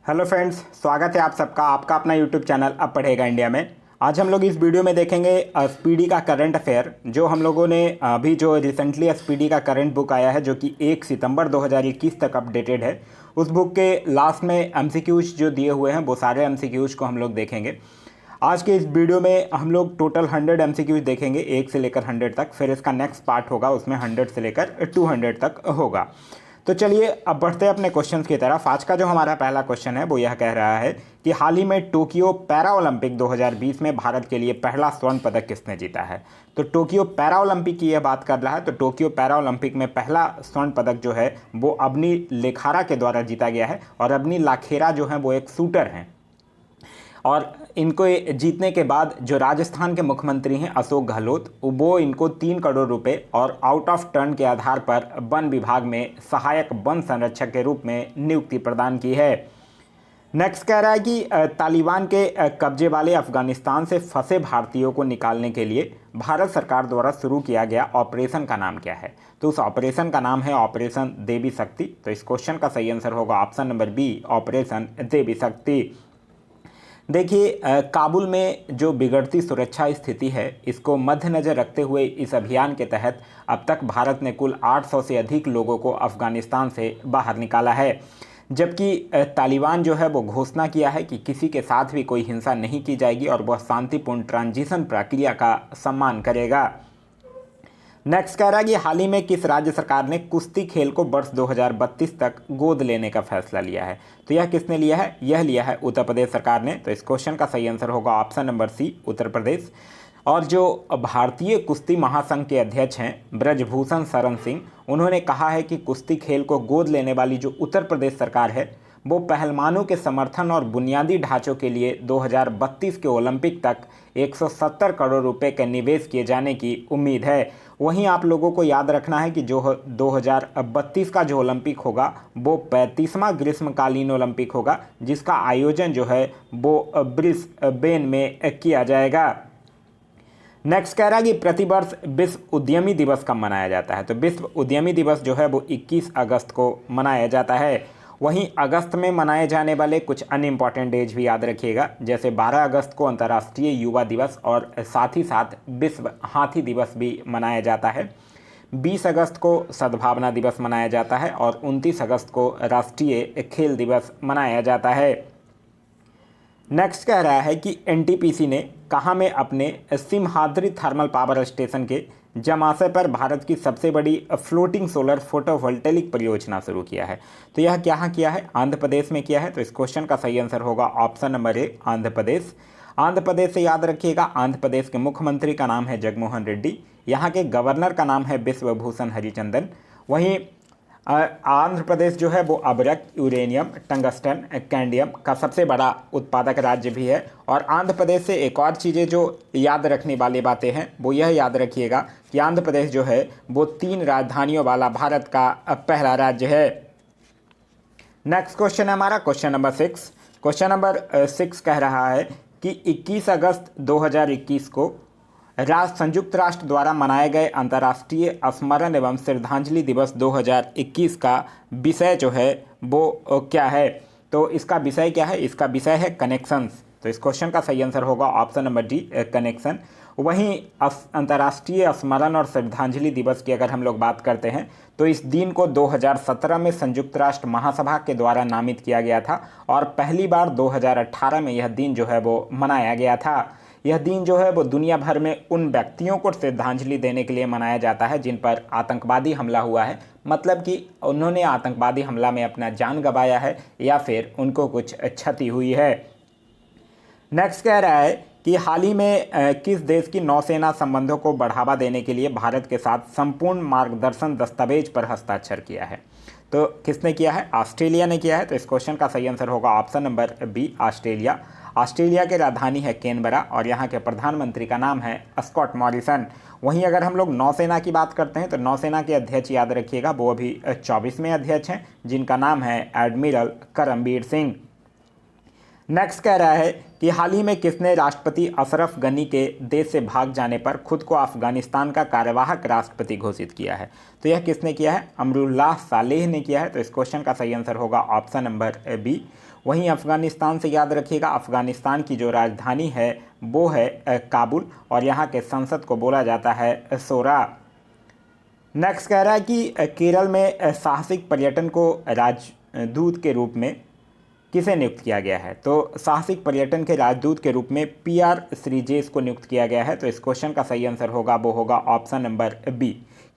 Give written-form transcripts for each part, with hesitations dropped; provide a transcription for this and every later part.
Hello friends, स्वागत है आप सबका आपका अपना यूट्यूब चैनल अब पढ़ेगा इंडिया में। आज हम लोग इस वीडियो में देखेंगे स्पीडी का करंट अफेयर। जो हम लोगों ने अभी जो रिसेंटली स्पीडी का करंट बुक आया है जो कि 1 सितंबर 2021 तक अपडेटेड है, उस बुक के लास्ट में एमसीक्यूज जो दिए हुए हैं वो सारे एमसीक्यूज को हम लोग देखेंगे। आज के इस वीडियो में हम लोग टोटल 100 एमसीक्यूज देखेंगे, 1 से लेकर 100 तक। फिर इसका नेक्स्ट पार्ट होगा, उसमें 100 से लेकर 200 तक होगा। तो चलिए अब बढ़ते हैं अपने क्वेश्चंस की तरफ। आज का जो हमारा पहला क्वेश्चन है वो यह कह रहा है कि हाल ही में टोक्यो पैरा ओलंपिक 2020 में भारत के लिए पहला स्वर्ण पदक किसने जीता है। तो टोक्यो पैरा ओलंपिक की यह बात कर रहा है। तो टोक्यो पैरा ओलंपिक में पहला स्वर्ण पदक जो है वो अबनी लेखारा के द्वारा जीता गया है। और अबनी लाखेरा जो है वो एक शूटर हैं, और इनको जीतने के बाद जो राजस्थान के मुख्यमंत्री हैं अशोक गहलोत, वो इनको 3 करोड़ रुपए और आउट ऑफ टर्न के आधार पर वन विभाग में सहायक वन संरक्षक के रूप में नियुक्ति प्रदान की है। नेक्स्ट कह रहा है कि तालिबान के कब्जे वाले अफगानिस्तान से फंसे भारतीयों को निकालने के लिए भारत सरकार द्वारा शुरू किया गया ऑपरेशन का नाम क्या है। तो उस ऑपरेशन का नाम है ऑपरेशन देवी शक्ति। तो इस क्वेश्चन का सही आंसर होगा ऑप्शन नंबर बी, ऑपरेशन देवी शक्ति। देखिए, काबुल में जो बिगड़ती सुरक्षा स्थिति है, इसको मद्देनजर रखते हुए इस अभियान के तहत अब तक भारत ने कुल 800 से अधिक लोगों को अफगानिस्तान से बाहर निकाला है। जबकि तालिबान जो है वो घोषणा किया है कि किसी के साथ भी कोई हिंसा नहीं की जाएगी और वह शांतिपूर्ण ट्रांजिशन प्रक्रिया का सम्मान करेगा। नेक्स्ट कह रहा है कि हाल ही में किस राज्य सरकार ने कुश्ती खेल को वर्ष 2032 तक गोद लेने का फैसला लिया है। तो यह किसने लिया है? यह लिया है उत्तर प्रदेश सरकार ने। तो इस क्वेश्चन का सही आंसर होगा ऑप्शन नंबर सी, उत्तर प्रदेश। और जो भारतीय कुश्ती महासंघ के अध्यक्ष हैं ब्रजभूषण शरण सिंह, उन्होंने कहा है कि कुश्ती खेल को गोद लेने वाली जो उत्तर प्रदेश सरकार है वो पहलवानों के समर्थन और बुनियादी ढांचों के लिए 2032 के ओलंपिक तक 170 करोड़ रुपए के निवेश किए जाने की उम्मीद है। वहीं आप लोगों को याद रखना है कि जो 2032 का जो ओलंपिक होगा वो 35वां ग्रीष्मकालीन ओलंपिक होगा, जिसका आयोजन जो है वो ब्रिस्बेन में किया जाएगा। नेक्स्ट कह रहा है कि प्रतिवर्ष विश्व उद्यमी दिवस कब मनाया जाता है। तो विश्व उद्यमी दिवस जो है वो 21 अगस्त को मनाया जाता है। वहीं अगस्त में मनाए जाने वाले कुछ अन्य इंपॉर्टेंट डेज भी याद रखिएगा, जैसे 12 अगस्त को अंतर्राष्ट्रीय युवा दिवस और साथ ही साथ विश्व हाथी दिवस भी मनाया जाता है। 20 अगस्त को सद्भावना दिवस मनाया जाता है और 29 अगस्त को राष्ट्रीय खेल दिवस मनाया जाता है। नेक्स्ट कह रहा है कि एनटीपीसी ने कहाँ में अपने सिमहाद्री थर्मल पावर स्टेशन के जमाशय पर भारत की सबसे बड़ी फ्लोटिंग सोलर फोटोवोल्टेइक परियोजना शुरू किया है। तो यह क्या किया है? आंध्र प्रदेश में किया है। तो इस क्वेश्चन का सही आंसर होगा ऑप्शन नंबर ए, आंध्र प्रदेश। आंध्र प्रदेश से याद रखिएगा, आंध्र प्रदेश के मुख्यमंत्री का नाम है जगनमोहन रेड्डी, यहाँ के गवर्नर का नाम है बिश्वभूषण हरिचंदन। वहीं आंध्र प्रदेश जो है वो अभ्रक, यूरेनियम, टंगस्टन, कैंडियम का सबसे बड़ा उत्पादक राज्य भी है। और आंध्र प्रदेश से एक और चीज़ें जो याद रखने वाली बातें हैं वो यह याद रखिएगा कि आंध्र प्रदेश जो है वो 3 राजधानियों वाला भारत का पहला राज्य है। नेक्स्ट क्वेश्चन है हमारा क्वेश्चन नंबर 6। क्वेश्चन नंबर 6 कह रहा है कि 21 अगस्त 2021 को संयुक्त राष्ट्र द्वारा मनाए गए अंतर्राष्ट्रीय स्मरण एवं श्रद्धांजलि दिवस 2021 का विषय जो है वो क्या है। तो इसका विषय क्या है? इसका विषय है कनेक्शंस। तो इस क्वेश्चन का सही आंसर होगा ऑप्शन नंबर डी, कनेक्शन। वहीं अंतर्राष्ट्रीय स्मरण और श्रद्धांजलि दिवस की अगर हम लोग बात करते हैं तो इस दिन को 2017 में संयुक्त राष्ट्र महासभा के द्वारा नामित किया गया था और पहली बार 2018 में यह दिन जो है वो मनाया गया था। यह दिन जो है वो दुनिया भर में उन व्यक्तियों को श्रद्धांजलि देने के लिए मनाया जाता है जिन पर आतंकवादी हमला हुआ है, मतलब कि उन्होंने आतंकवादी हमला में अपना जान गंवाया है या फिर उनको कुछ क्षति हुई है। नेक्स्ट कह रहा है कि हाल ही में किस देश की नौसेना संबंधों को बढ़ावा देने के लिए भारत के साथ संपूर्ण मार्गदर्शन दस्तावेज पर हस्ताक्षर किया है। तो किसने किया है? ऑस्ट्रेलिया ने किया है। तो इस क्वेश्चन का सही आंसर होगा option number B, Australia. Australia की राजधानी है कैनबरा और यहाँ के प्रधानमंत्री का नाम है स्कॉट मॉरिसन। वहीं अगर हम लोग नौसेना की बात करते हैं तो नौसेना के अध्यक्ष याद रखिएगा, वो अभी 24वें अध्यक्ष हैं जिनका नाम है एडमिरल करमबीर सिंह। नेक्स्ट कह रहा है कि हाल ही में किसने राष्ट्रपति अशरफ गनी के देश से भाग जाने पर खुद को अफगानिस्तान का कार्यवाहक राष्ट्रपति घोषित किया है? तो यह किसने किया है? अमरुल्लाह सालेह ने किया है। तो इस क्वेश्चन का सही आंसर होगा ऑप्शन नंबर बी। वहीं अफगानिस्तान से याद रखिएगा, अफगानिस्तान की जो राजधानी है वो है काबुल और यहाँ के संसद को बोला जाता है सोरा। नेक्स्ट कह रहा है कि केरल में साहसिक पर्यटन को राजदूत के रूप में किसे नियुक्त किया गया है? तो साहसिक पर्यटन के राजदूत के रूप में पीआर श्रीजेश को नियुक्त किया गया है। तो इस क्वेश्चन का सही आंसर होगा वो होगा ऑप्शन नंबर बी।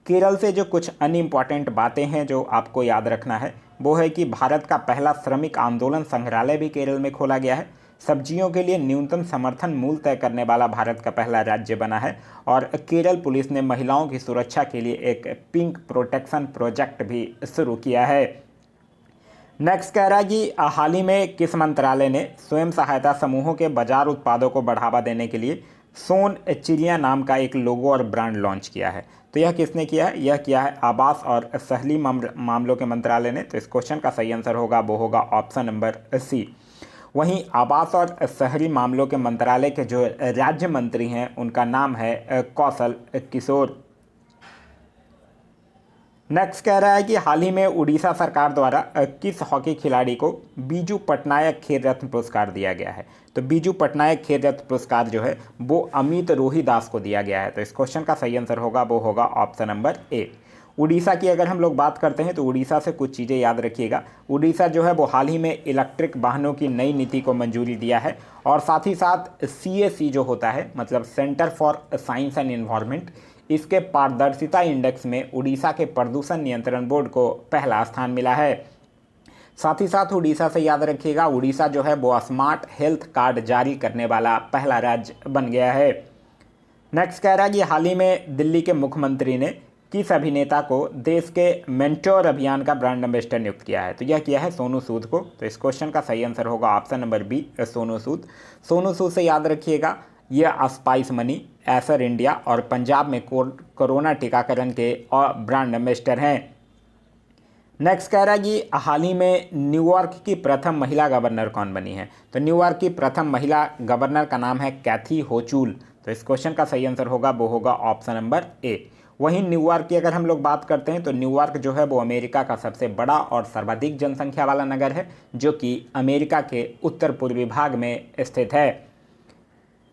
केरल से जो कुछ अनइम्पॉर्टेंट बातें हैं जो आपको याद रखना है वो है कि भारत का पहला श्रमिक आंदोलन संग्रहालय भी केरल में खोला गया है। सब्जियों के लिए न्यूनतम समर्थन मूल्य तय करने वाला भारत का पहला राज्य बना है और केरल पुलिस ने महिलाओं की सुरक्षा के लिए एक पिंक प्रोटेक्शन प्रोजेक्ट भी शुरू किया है। नेक्स्ट कह रहा है कि हाल ही में किस मंत्रालय ने स्वयं सहायता समूहों के बाजार उत्पादों को बढ़ावा देने के लिए सोन चिड़िया नाम का एक लोगो और ब्रांड लॉन्च किया है? तो यह किसने किया है? यह किया है आवास और शहरी मामलों के मंत्रालय ने। तो इस क्वेश्चन का सही आंसर होगा वो होगा ऑप्शन नंबर सी। वहीं आवास और शहरी मामलों के मंत्रालय के जो राज्य मंत्री हैं उनका नाम है कौशल किशोर। नेक्स्ट कह रहा है कि हाल ही में उड़ीसा सरकार द्वारा किस हॉकी खिलाड़ी को बीजू पटनायक खेल रत्न पुरस्कार दिया गया है? तो बीजू पटनायक खेल रत्न पुरस्कार जो है वो अमित रोहिदास को दिया गया है। तो इस क्वेश्चन का सही आंसर होगा वो होगा ऑप्शन नंबर ए। उड़ीसा की अगर हम लोग बात करते हैं तो उड़ीसा से कुछ चीज़ें याद रखिएगा। उड़ीसा जो है वो हाल ही में इलेक्ट्रिक वाहनों की नई नीति को मंजूरी दिया है और साथ ही साथ CSE जो होता है मतलब centre for science and environment, इसके पारदर्शिता इंडेक्स में उड़ीसा के प्रदूषण नियंत्रण बोर्ड को पहला स्थान मिला है। साथ ही साथ उड़ीसा से याद रखिएगा, उड़ीसा जो है वो स्मार्ट हेल्थ कार्ड जारी करने वाला पहला राज्य बन गया है। नेक्स्ट कह रहा है कि हाल ही में दिल्ली के मुख्यमंत्री ने किस अभिनेता को देश के मेंटोर अभियान का ब्रांड एम्बेसडर नियुक्त किया है? तो यह किया है सोनू सूद को। तो इस क्वेश्चन का सही आंसर होगा option number B, Sonu Sood. Sonu Sood से याद रखिएगा, यह स्पाइस मनी, एसर इंडिया और पंजाब में कोरोना टीकाकरण के ब्रांड एम्बेसडर हैं। नेक्स्ट कह रहा है कि हाल ही में न्यूयॉर्क की प्रथम महिला गवर्नर कौन बनी है? तो न्यूयॉर्क की प्रथम महिला गवर्नर का नाम है कैथी होचुल। तो इस क्वेश्चन का सही आंसर होगा वो होगा ऑप्शन नंबर ए। वहीं न्यूयॉर्क की अगर हम लोग बात करते हैं तो न्यूयॉर्क जो है वो अमेरिका का सबसे बड़ा और सर्वाधिक जनसंख्या वाला नगर है जो कि अमेरिका के उत्तर पूर्वी भाग में स्थित है।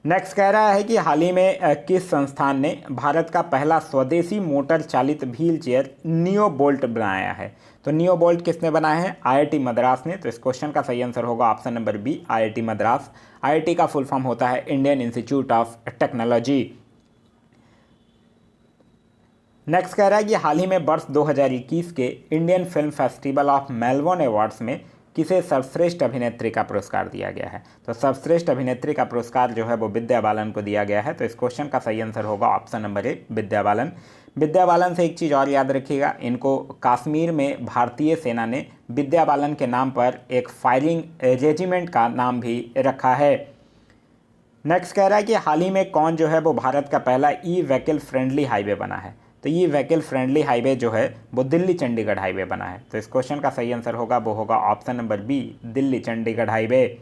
नेक्स्ट कह रहा है कि हाल ही में किस संस्थान ने भारत का पहला स्वदेशी मोटर चालित व्हील चेयर नियो बोल्ट बनाया है? तो नियो बोल्ट किसने बनाया है? IIT मद्रास ने। तो इस क्वेश्चन का सही आंसर होगा option number B, IIT Madras. IIT का फुल फॉर्म होता है Indian institute of technology. Next कह रहा है कि हाल ही में वर्ष 2021 के Indian film festival of Melbourne awards में किसे सर्वश्रेष्ठ अभिनेत्री का पुरस्कार दिया गया है? तो सर्वश्रेष्ठ अभिनेत्री का पुरस्कार जो है वो विद्या बालन को दिया गया है। तो इस क्वेश्चन का सही आंसर होगा ऑप्शन नंबर ए, विद्या बालन। विद्या बालन से एक चीज़ और याद रखिएगा, इनको कश्मीर में भारतीय सेना ने विद्या बालन के नाम पर एक फायरिंग रेजिमेंट का नाम भी रखा है। नेक्स्ट कह रहा है कि हाल ही में कौन जो है वो भारत का पहला व्हीकल फ्रेंडली हाईवे बना है? तो ये व्हीकल फ्रेंडली हाईवे जो है वो दिल्ली चंडीगढ़ हाईवे बना है। तो इस क्वेश्चन का सही आंसर होगा वो होगा option number B, Delhi Chandigarh highway.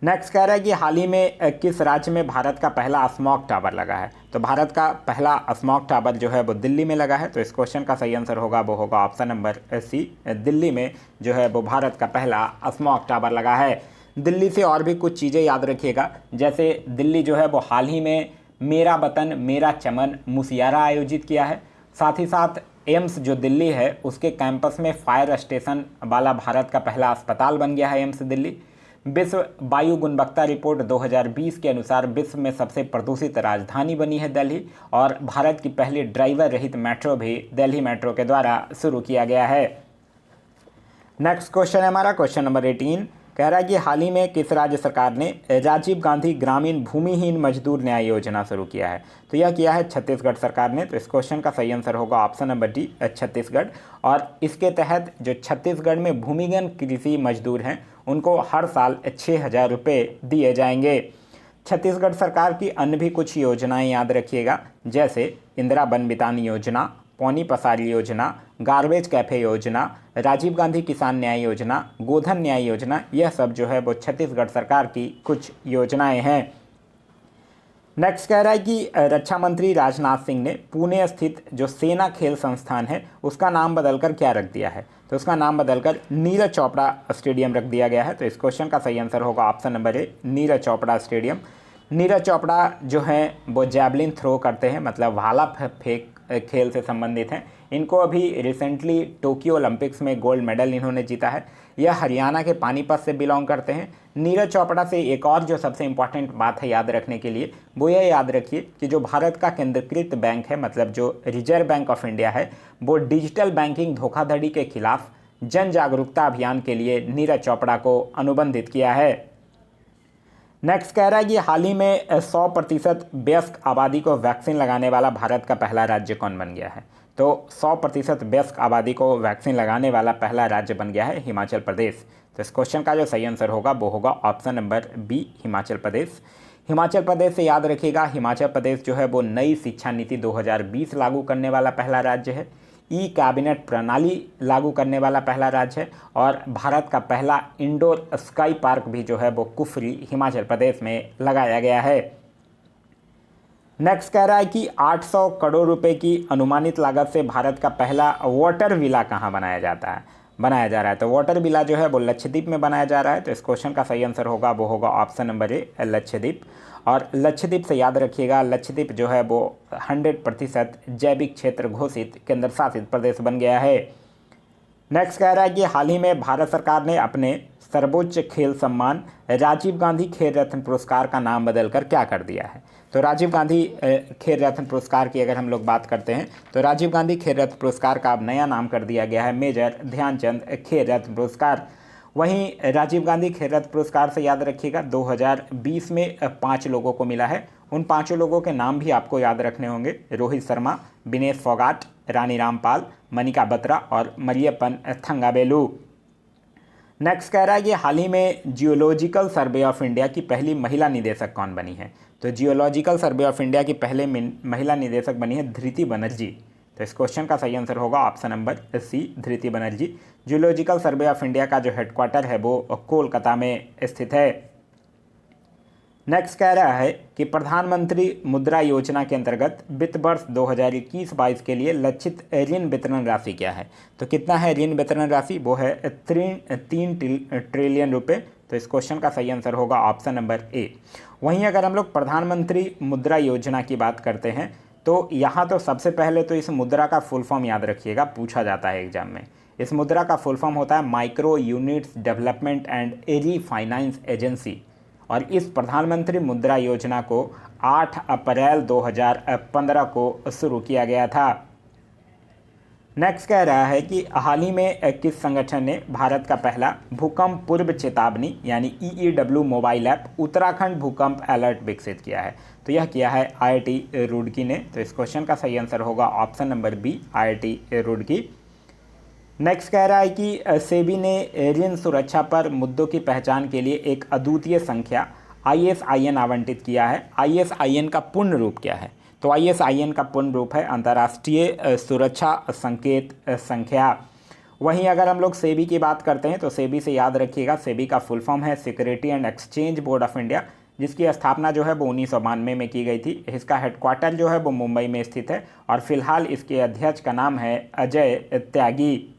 Next कह रहा है कि हाल ही में किस राज्य में भारत का पहला स्मॉग टावर लगा है? तो भारत का पहला स्मॉग टावर जो है वो दिल्ली में लगा है। तो इस क्वेश्चन का सही आंसर होगा वो होगा ऑप्शन नंबर सी, दिल्ली में जो है वो भारत का पहला स्मॉग टावर लगा है। दिल्ली से और भी कुछ चीज़ें याद रखिएगा, जैसे दिल्ली जो है वो हाल ही में मेरा वतन मेरा चमन मुशियारा आयोजित किया है। साथ ही साथ एम्स जो दिल्ली है उसके कैंपस में फायर स्टेशन वाला भारत का पहला अस्पताल बन गया है एम्स दिल्ली। विश्व वायु गुणवत्ता रिपोर्ट 2020 के अनुसार विश्व में सबसे प्रदूषित राजधानी बनी है दिल्ली और भारत की पहली ड्राइवर रहित मेट्रो भी दिल्ली मेट्रो के द्वारा शुरू किया गया है। नेक्स्ट क्वेश्चन है हमारा क्वेश्चन नंबर 18, कह रहा है कि हाल ही में किस राज्य सरकार ने राजीव गांधी ग्रामीण भूमिहीन मजदूर न्याय योजना शुरू किया है? तो यह किया है छत्तीसगढ़ सरकार ने। तो इस क्वेश्चन का सही आंसर होगा ऑप्शन नंबर डी, छत्तीसगढ़। और इसके तहत जो छत्तीसगढ़ में भूमिहीन कृषि मजदूर हैं उनको हर साल 6,000 रुपये दिए जाएंगे। छत्तीसगढ़ सरकार की अन्य भी कुछ योजनाएं याद रखिएगा, जैसे इंदिरा वन बितान योजना, पौनी पसारी योजना, गार्बेज कैफे योजना, राजीव गांधी किसान न्याय योजना, गोधन न्याय योजना, यह सब जो है वो छत्तीसगढ़ सरकार की कुछ योजनाएं हैं। नेक्स्ट कह रहा है कि रक्षा मंत्री राजनाथ सिंह ने पुणे स्थित जो सेना खेल संस्थान है उसका नाम बदलकर क्या रख दिया है? तो उसका नाम बदलकर नीरज चोपड़ा स्टेडियम रख दिया गया है। तो इस क्वेश्चन का सही आंसर होगा ऑप्शन नंबर ए, नीरज चोपड़ा स्टेडियम। नीरज चोपड़ा जो हैं वो जैवलिन थ्रो करते हैं, मतलब भाला फेंक खेल से संबंधित हैं। इनको अभी रिसेंटली टोक्यो ओलंपिक्स में गोल्ड मेडल इन्होंने जीता है। यह हरियाणा के पानीपत से बिलोंग करते हैं। नीरज चोपड़ा से एक और जो सबसे इम्पॉर्टेंट बात है याद रखने के लिए, वो यह याद रखिए कि जो भारत का केंद्रीकृत बैंक है, मतलब जो रिजर्व बैंक ऑफ इंडिया है, वो डिजिटल बैंकिंग धोखाधड़ी के खिलाफ जन जागरूकता अभियान के लिए नीरज चोपड़ा को अनुबंधित किया है। नेक्स्ट कह रहा है कि हाल ही में 100% वयस्क आबादी को वैक्सीन लगाने वाला भारत का पहला राज्य कौन बन गया है? तो 100% वयस्क आबादी को वैक्सीन लगाने वाला पहला राज्य बन गया है हिमाचल प्रदेश। तो इस क्वेश्चन का जो सही आंसर होगा वो होगा option number B, Himachal Pradesh. Himachal Pradesh से याद रखिएगा, हिमाचल प्रदेश जो है वो नई शिक्षा नीति 2020 लागू करने वाला पहला राज्य है। ई कैबिनेट प्रणाली लागू करने वाला पहला राज्य है और भारत का पहला इंडोर स्काई पार्क भी जो है वो कुफरी हिमाचल प्रदेश में लगाया गया है। नेक्स्ट कह रहा है कि 800 करोड़ रुपए की अनुमानित लागत से भारत का पहला वाटर विला कहाँ बनाया जा रहा है? तो वाटर विला जो है वो लक्षद्वीप में बनाया जा रहा है। तो इस क्वेश्चन का सही आंसर होगा वो होगा ऑप्शन नंबर ए, लक्षद्वीप। और लक्षद्वीप से याद रखिएगा, लक्षद्वीप जो है वो 100% जैविक क्षेत्र घोषित केंद्र शासित प्रदेश बन गया है। नेक्स्ट कह रहा है कि हाल ही में भारत सरकार ने अपने सर्वोच्च खेल सम्मान राजीव गांधी खेल रत्न पुरस्कार का नाम बदलकर क्या कर दिया है? तो राजीव गांधी खेल रत्न पुरस्कार की अगर हम लोग बात करते हैं तो राजीव गांधी खेल रत्न पुरस्कार का अब नया नाम कर दिया गया है मेजर ध्यानचंद खेल रत्न पुरस्कार। वहीं राजीव गांधी खेल रत्न पुरस्कार से याद रखिएगा 2020 में 5 लोगों को मिला है। उन 5 लोगों के नाम भी आपको याद रखने होंगे: रोहित शर्मा, विनेश फोगाट, रानी रामपाल, मनिका बत्रा और मरियप्पन थंगावेलु। नेक्स्ट कह रहा है कि हाल ही में जियोलॉजिकल सर्वे ऑफ इंडिया की पहली महिला निदेशक कौन बनी है? तो जियोलॉजिकल सर्वे ऑफ इंडिया की पहले महिला निदेशक बनी है धृति बनर्जी। तो इस क्वेश्चन का सही आंसर होगा option number C, Dhriti Banerjee. Geological survey of India का जो हेडक्वार्टर है वो कोलकाता में स्थित है। नेक्स्ट कह रहा है कि प्रधानमंत्री मुद्रा योजना के अंतर्गत वित्त वर्ष 2021-22 के लिए लक्षित ऋण वितरण राशि क्या है? तो कितना है ऋण वितरण राशि? वो है 3 ट्रिलियन रुपए। तो इस क्वेश्चन का सही आंसर होगा ऑप्शन नंबर ए। वहीं अगर हम लोग प्रधानमंत्री मुद्रा योजना की बात करते हैं तो यहाँ तो सबसे पहले तो इस मुद्रा का फुल फॉर्म याद रखिएगा, पूछा जाता है एग्जाम में। इस मुद्रा का फुल फॉर्म होता है micro units development and refinance agency. और इस प्रधानमंत्री मुद्रा योजना को 8 अप्रैल 2015 को शुरू किया गया था। नेक्स्ट कह रहा है कि हाल ही में किस संगठन ने भारत का पहला भूकंप पूर्व चेतावनी यानी EEW मोबाइल ऐप उत्तराखंड भूकंप अलर्ट विकसित किया है? तो यह किया है IIT रुड़की ने। तो इस क्वेश्चन का सही आंसर होगा option number B, IIT Roorkee. Next कह रहा है कि सेबी ने ऋण सुरक्षा पर मुद्दों की पहचान के लिए एक अद्वितीय संख्या ISIN आवंटित किया है। ISIN का पूर्ण रूप क्या है? तो ISIN का पूर्ण रूप है अंतर्राष्ट्रीय सुरक्षा संकेत संख्या। वहीं अगर हम लोग सेबी की बात करते हैं तो सेबी से याद रखिएगा, सेबी का फुल फॉर्म है security and exchange board of India, जिसकी स्थापना जो है वो 1992 में की गई थी। इसका हेडक्वार्टर जो है वो मुंबई में स्थित है और फिलहाल इसके अध्यक्ष का नाम है अजय त्यागी।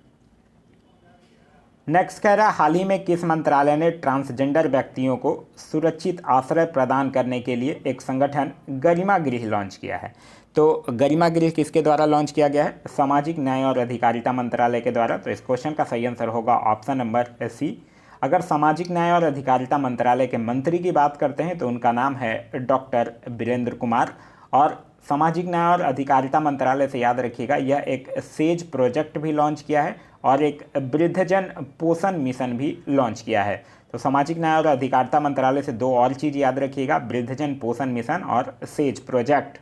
नेक्स्ट कह रहा है हाल ही में किस मंत्रालय ने ट्रांसजेंडर व्यक्तियों को सुरक्षित आश्रय प्रदान करने के लिए एक संगठन गरिमा गृह लॉन्च किया है? तो गरिमा गृह किसके द्वारा लॉन्च किया गया है? सामाजिक न्याय और अधिकारिता मंत्रालय के द्वारा। तो इस क्वेश्चन का सही आंसर होगा ऑप्शन नंबर सी। अगर सामाजिक न्याय और अधिकारिता मंत्रालय के मंत्री की बात करते हैं तो उनका नाम है डॉक्टर वीरेंद्र कुमार। और सामाजिक न्याय और अधिकारिता मंत्रालय से याद रखिएगा, यह एक सेज प्रोजेक्ट भी लॉन्च किया है और एक वृद्धजन पोषण मिशन भी लॉन्च किया है। तो सामाजिक न्याय और अधिकारिता मंत्रालय से 2 और चीज़ याद रखिएगा, वृद्धजन पोषण मिशन और सेज प्रोजेक्ट।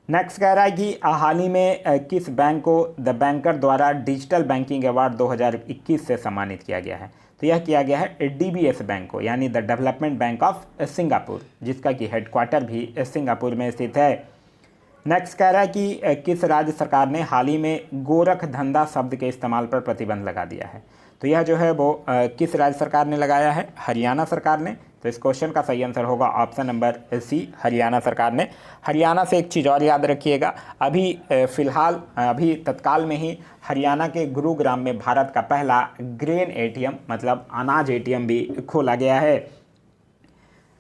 नेक्स्ट कह रहा है कि हाल ही में किस बैंक को द बैंकर द्वारा डिजिटल बैंकिंग अवार्ड 2021 से सम्मानित किया गया है? तो यह किया गया है DBS बैंक को, यानी the development bank of Singapore, जिसका कि हेडक्वार्टर भी सिंगापुर में स्थित है। नेक्स्ट कह रहा है कि किस राज्य सरकार ने हाल ही में गोरख धंधा शब्द के इस्तेमाल पर प्रतिबंध लगा दिया है। तो यह जो है वो किस राज्य सरकार ने लगाया है? हरियाणा सरकार ने। तो इस क्वेश्चन का सही आंसर होगा ऑप्शन नंबर सी, हरियाणा सरकार ने। हरियाणा से एक चीज़ और याद रखिएगा, अभी फ़िलहाल अभी तत्काल में ही हरियाणा के गुरुग्राम में भारत का पहला ग्रेन एटीएम मतलब अनाज एटीएम भी खोला गया है।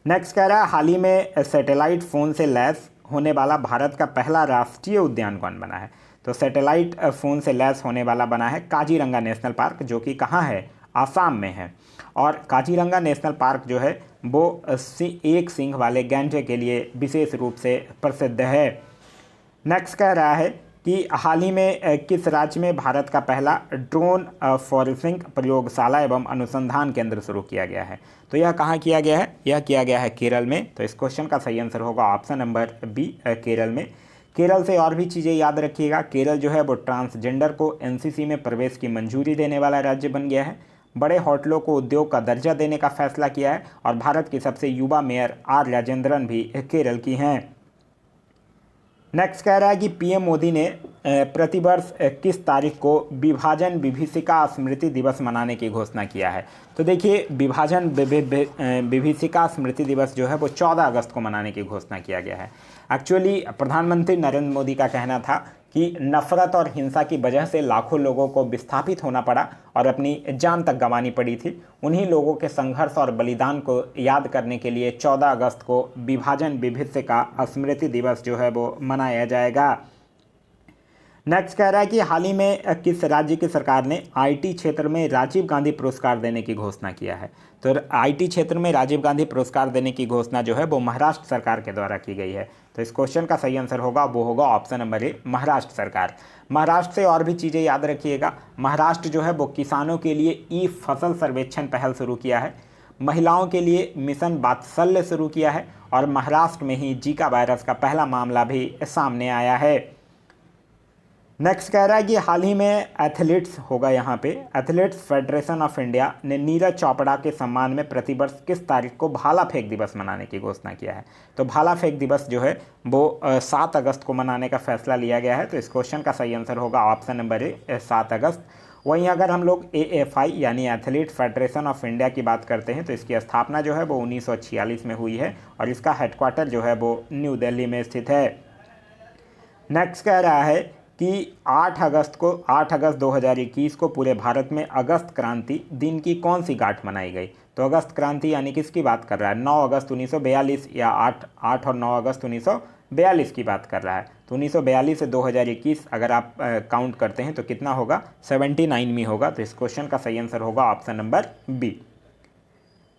नेक्स्ट कह रहा है हाल ही में सैटेलाइट फ़ोन से लैस होने वाला भारत का पहला राष्ट्रीय उद्यान कौन बना है? तो सैटेलाइट फ़ोन से लैस होने वाला बना है काजीरंगा नेशनल पार्क, जो कि कहाँ है? आसाम में है। और काजीरंगा नेशनल पार्क जो है वो एक सींग वाले गैंडे के लिए विशेष रूप से प्रसिद्ध है। नेक्स्ट कह रहा है कि हाल ही में किस राज्य में भारत का पहला ड्रोन फॉरेंसिक प्रयोगशाला एवं अनुसंधान केंद्र शुरू किया गया है? तो यह कहाँ किया गया है? यह किया गया है केरल में। तो इस क्वेश्चन का सही आंसर होगा ऑप्शन नंबर बी, केरल में। केरल से और भी चीज़ें याद रखिएगा, केरल जो है वो ट्रांसजेंडर को एनसीसी में प्रवेश की मंजूरी देने वाला राज्य बन गया है, बड़े होटलों को उद्योग का दर्जा देने का फैसला किया है, और भारत की सबसे युवा मेयर आर राजेंद्रन भी केरल की हैं। नेक्स्ट कह रहा है कि पीएम मोदी ने प्रतिवर्ष किस तारीख को विभाजन विभीषिका स्मृति दिवस मनाने की घोषणा किया है? तो देखिए, विभाजन विभीषिका स्मृति दिवस जो है वो 14 अगस्त को मनाने की घोषणा किया गया है। एक्चुअली प्रधानमंत्री नरेंद्र मोदी का कहना था कि नफरत और हिंसा की वजह से लाखों लोगों को विस्थापित होना पड़ा और अपनी जान तक गंवानी पड़ी थी। उन्हीं लोगों के संघर्ष और बलिदान को याद करने के लिए 14 अगस्त को विभाजन विभीषिका स्मृति दिवस जो है वो मनाया जाएगा। नेक्स्ट कह रहा है कि हाल ही में किस राज्य की सरकार ने आईटी क्षेत्र में राजीव गांधी पुरस्कार देने की घोषणा किया है? तो आईटी क्षेत्र में राजीव गांधी पुरस्कार देने की घोषणा जो है वो महाराष्ट्र सरकार के द्वारा की गई है। तो इस क्वेश्चन का सही आंसर होगा वो होगा ऑप्शन नंबर ए, महाराष्ट्र सरकार। महाराष्ट्र से और भी चीज़ें याद रखिएगा, महाराष्ट्र जो है वो किसानों के लिए ई फसल सर्वेक्षण पहल शुरू किया है, महिलाओं के लिए मिशन वात्सल्य शुरू किया है, और महाराष्ट्र में ही जीका वायरस का पहला मामला भी सामने आया है। नेक्स्ट कह रहा है कि हाल ही में एथलीट्स होगा, यहाँ पे एथलीट्स फेडरेशन ऑफ इंडिया ने नीरज चोपड़ा के सम्मान में प्रतिवर्ष किस तारीख को भाला फेंक दिवस मनाने की घोषणा किया है? तो भाला फेंक दिवस जो है वो 7 अगस्त को मनाने का फैसला लिया गया है। तो इस क्वेश्चन का सही आंसर होगा ऑप्शन नंबर ए, 7 अगस्त। वहीं अगर हम लोग AFI यानी एथलीट फेडरेशन ऑफ इंडिया की बात करते हैं तो इसकी स्थापना जो है वो 1946 में हुई है, और इसका हेडक्वार्टर जो है वो न्यू दिल्ली में स्थित है। नेक्स्ट कह रहा है कि 8 अगस्त 2021 को पूरे भारत में अगस्त क्रांति दिन की कौन सी गांठ मनाई गई? तो अगस्त क्रांति यानी किसकी बात कर रहा है? 9 अगस्त 1942 या 8 और 9 अगस्त 1942 की बात कर रहा है। तो 1942 से 2021 अगर आप काउंट करते हैं तो कितना होगा? 79 में होगा। तो इस क्वेश्चन का सही आंसर होगा ऑप्शन नंबर बी।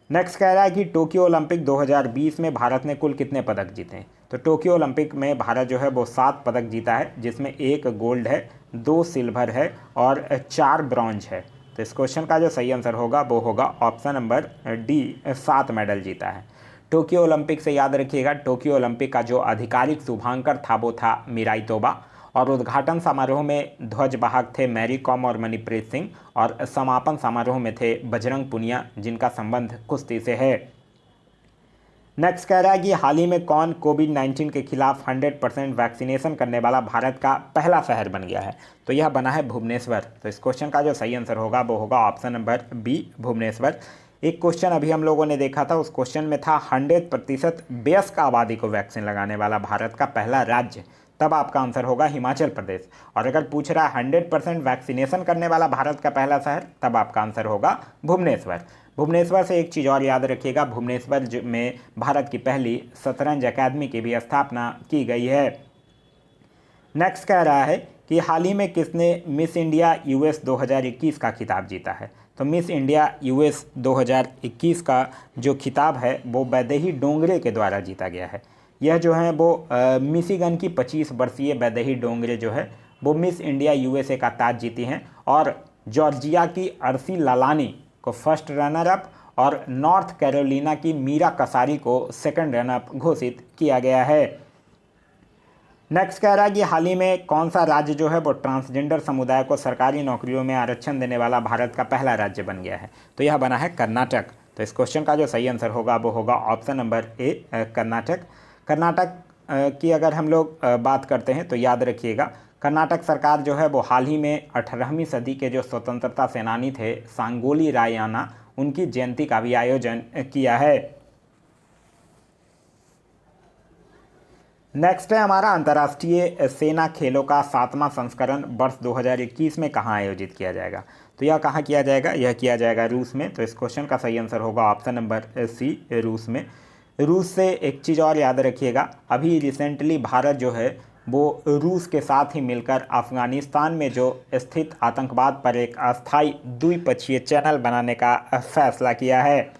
नेक्स्ट कह रहा है कि टोक्यो ओलंपिक 2020 में भारत ने कुल कितने पदक जीते? तो टोक्यो ओलंपिक में भारत जो है वो 7 पदक जीता है, जिसमें 1 गोल्ड है, 2 सिल्वर है और 4 ब्रॉन्ज है। तो इस क्वेश्चन का जो सही आंसर होगा वो होगा ऑप्शन नंबर डी, 7 मेडल जीता है। टोक्यो ओलंपिक से याद रखिएगा, टोक्यो ओलंपिक का जो आधिकारिक शुभांकर था वो था मिराई तोबा, और उद्घाटन समारोह में ध्वजवाहक थे मैरी कॉम और मनप्रीत सिंह, और समापन समारोह में थे बजरंग पुनिया, जिनका संबंध कुश्ती से है। नेक्स्ट कह रहा है कि हाल ही में कौन कोविड-19 के खिलाफ 100% वैक्सीनेशन करने वाला भारत का पहला शहर बन गया है? तो यह बना है भुवनेश्वर। तो इस क्वेश्चन का जो सही आंसर होगा वो होगा ऑप्शन नंबर बी, भुवनेश्वर। एक क्वेश्चन अभी हम लोगों ने देखा था, उस क्वेश्चन में था 100% वयस्क आबादी को वैक्सीन लगाने वाला भारत का पहला राज्य, तब आपका आंसर होगा हिमाचल प्रदेश। और अगर पूछ रहा है 100% वैक्सीनेशन करने वाला भारत का पहला शहर, तब आपका आंसर होगा भुवनेश्वर। भुवनेश्वर से एक चीज़ और याद रखिएगा, भुवनेश्वर में भारत की पहली शतरंज अकादमी की भी स्थापना की गई है। नेक्स्ट कह रहा है कि हाल ही में किसने मिस इंडिया यूएस 2021 का खिताब जीता है? तो मिस इंडिया यूएस 2021 का जो खिताब है वो वैदेही डोंगरे के द्वारा जीता गया है। यह जो है वो मिशिगन की 25 वर्षीय वैदेही डोंगरे जो है वो मिस इंडिया यूएसए का ताज जीती हैं, और जॉर्जिया की अर्सी लालानी को फर्स्ट रनर अप और नॉर्थ कैरोलिना की मीरा कसारी को सेकंड रनर अप घोषित किया गया है। नेक्स्ट कह रहा है कि हाल ही में कौन सा राज्य जो है वो ट्रांसजेंडर समुदाय को सरकारी नौकरियों में आरक्षण देने वाला भारत का पहला राज्य बन गया है? तो यह बना है कर्नाटक। तो इस क्वेश्चन का जो सही आंसर होगा वो होगा ऑप्शन नंबर ए, कर्नाटक। कर्नाटक की अगर हम लोग बात करते हैं तो याद रखिएगा, कर्नाटक सरकार जो है वो हाल ही में 18वीं सदी के जो स्वतंत्रता सेनानी थे सांगोली रायण्णा, उनकी जयंती का भी आयोजन किया है। नेक्स्ट है हमारा अंतर्राष्ट्रीय सेना खेलों का 7वां संस्करण वर्ष 2021 में कहाँ आयोजित किया जाएगा। तो यह कहाँ किया जाएगा, यह किया जाएगा रूस में। तो इस क्वेश्चन का सही आंसर होगा ऑप्शन नंबर सी, रूस में। रूस से एक चीज़ और याद रखिएगा, अभी रिसेंटली भारत जो है वो रूस के साथ ही मिलकर अफगानिस्तान में जो स्थित आतंकवाद पर एक अस्थायी द्विपक्षीय चैनल बनाने का फैसला किया है।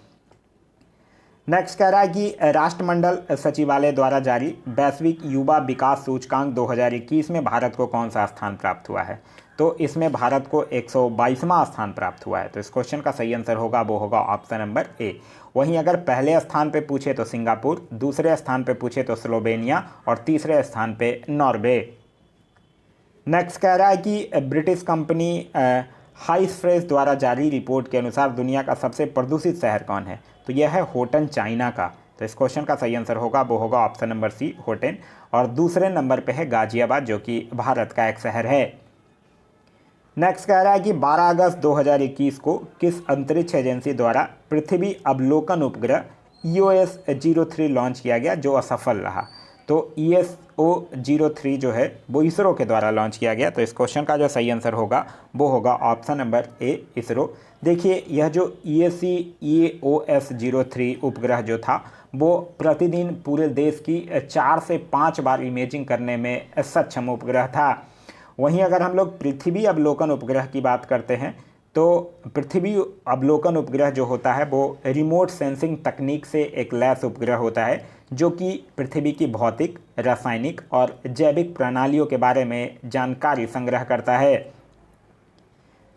नेक्स्ट कह रहा है कि राष्ट्रमंडल सचिवालय द्वारा जारी वैश्विक युवा विकास सूचकांक 2021 में भारत को कौन सा स्थान प्राप्त हुआ है। तो इसमें भारत को 122वां स्थान प्राप्त हुआ है। तो इस क्वेश्चन का सही आंसर होगा वो होगा ऑप्शन नंबर ए। वहीं अगर पहले स्थान पे पूछे तो सिंगापुर, दूसरे स्थान पे पूछे तो स्लोवेनिया और तीसरे स्थान पे नॉर्वे। नेक्स्ट कह रहा है कि ब्रिटिश कंपनी हाइफ्रेश द्वारा जारी रिपोर्ट के अनुसार दुनिया का सबसे प्रदूषित शहर कौन है। तो यह है होटन, चाइना का। तो इस क्वेश्चन का सही आंसर होगा वो होगा ऑप्शन नंबर सी, होटन। और दूसरे नंबर पे है गाजियाबाद, जो कि भारत का एक शहर है। नेक्स्ट कह रहा है कि 12 अगस्त 2021 को किस अंतरिक्ष एजेंसी द्वारा पृथ्वी अवलोकन उपग्रह EOS-03 लॉन्च किया गया, जो असफल रहा। तो ESO-03 जो है वो इसरो के द्वारा लॉन्च किया गया। तो इस क्वेश्चन का जो सही आंसर होगा वो होगा ऑप्शन नंबर ए, इसरो। देखिए, यह जो EOS-03 उपग्रह जो था वो प्रतिदिन पूरे देश की 4 से 5 बार इमेजिंग करने में सक्षम उपग्रह था। वहीं अगर हम लोग पृथ्वी अवलोकन उपग्रह की बात करते हैं तो पृथ्वी अवलोकन उपग्रह जो होता है वो रिमोट सेंसिंग तकनीक से एक लैस उपग्रह होता है, जो कि पृथ्वी की भौतिक, रासायनिक और जैविक प्रणालियों के बारे में जानकारी संग्रह करता है।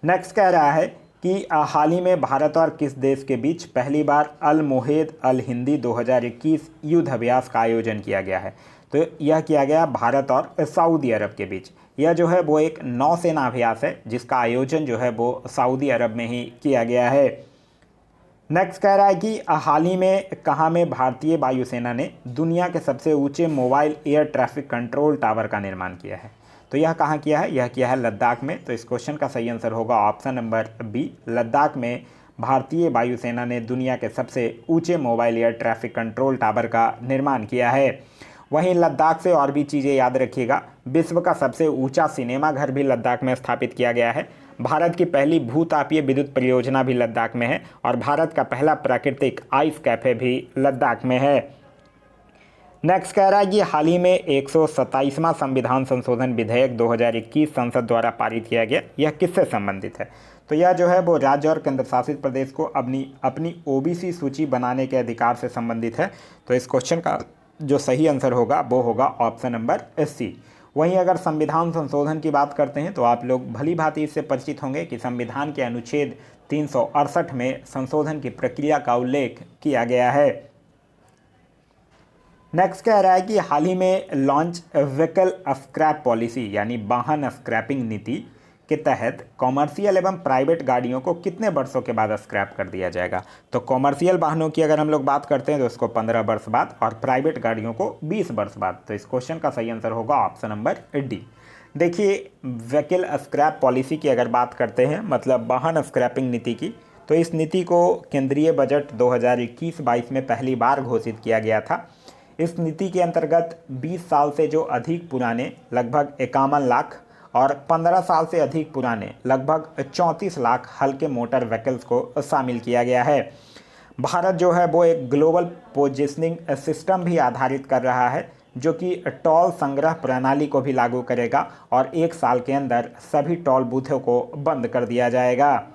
नेक्स्ट कह रहा है कि हाल ही में भारत और किस देश के बीच पहली बार अल मोहेद अल हिंदी 2021 युद्ध अभ्यास का आयोजन किया गया है। तो यह किया गया भारत और सऊदी अरब के बीच। यह जो है वो एक नौसेना अभ्यास है जिसका आयोजन जो है वो सऊदी अरब में ही किया गया है। नेक्स्ट कह रहा है कि हाल ही में कहाँ में भारतीय वायुसेना ने दुनिया के सबसे ऊंचे mobile air traffic control tower का निर्माण किया है। तो यह कहाँ किया है, यह किया है लद्दाख में। तो इस क्वेश्चन का सही आंसर होगा ऑप्शन नंबर बी, लद्दाख में भारतीय वायुसेना ने दुनिया के सबसे ऊंचे mobile air traffic control tower का निर्माण किया है। वहीं लद्दाख से और भी चीज़ें याद रखिएगा, विश्व का सबसे ऊंचा सिनेमा घर भी लद्दाख में स्थापित किया गया है। भारत की पहली भूतापीय विद्युत परियोजना भी लद्दाख में है और भारत का पहला प्राकृतिक आइस कैफे भी लद्दाख में है। नेक्स्ट कह रहा है कि हाल ही में 127वां संविधान संशोधन विधेयक 2021 संसद द्वारा पारित किया गया, यह किससे संबंधित है। तो यह जो है वो राज्य और केंद्र शासित प्रदेश को अपनी OBC सूची बनाने के अधिकार से संबंधित है। तो इस क्वेश्चन का जो सही आंसर होगा वो होगा ऑप्शन नंबर सी। वहीं अगर संविधान संशोधन की बात करते हैं तो आप लोग भली भांति इससे परिचित होंगे कि संविधान के अनुच्छेद 368 में संशोधन की प्रक्रिया का उल्लेख किया गया है। नेक्स्ट कह रहा है कि हाल ही में लॉन्च व्हीकल स्क्रैप पॉलिसी यानी वाहन स्क्रैपिंग नीति के तहत कॉमर्शियल एवं प्राइवेट गाड़ियों को कितने वर्षों के बाद स्क्रैप कर दिया जाएगा। तो कॉमर्शियल वाहनों की अगर हम लोग बात करते हैं तो उसको 15 वर्ष बाद और प्राइवेट गाड़ियों को 20 वर्ष बाद। तो इस क्वेश्चन का सही आंसर होगा ऑप्शन नंबर डी। देखिए, व्हीकल स्क्रैप पॉलिसी की अगर बात करते हैं, मतलब वाहन स्क्रैपिंग नीति की, तो इस नीति को केंद्रीय बजट 2021-22 में पहली बार घोषित किया गया था। इस नीति के अंतर्गत 20 साल से जो अधिक पुराने लगभग 51 लाख और 15 साल से अधिक पुराने लगभग 34 लाख हल्के मोटर व्हीकल्स को शामिल किया गया है। भारत जो है वो एक ग्लोबल पोजिशनिंग सिस्टम भी आधारित कर रहा है, जो कि टोल संग्रह प्रणाली को भी लागू करेगा और 1 साल के अंदर सभी टोल बूथों को बंद कर दिया जाएगा।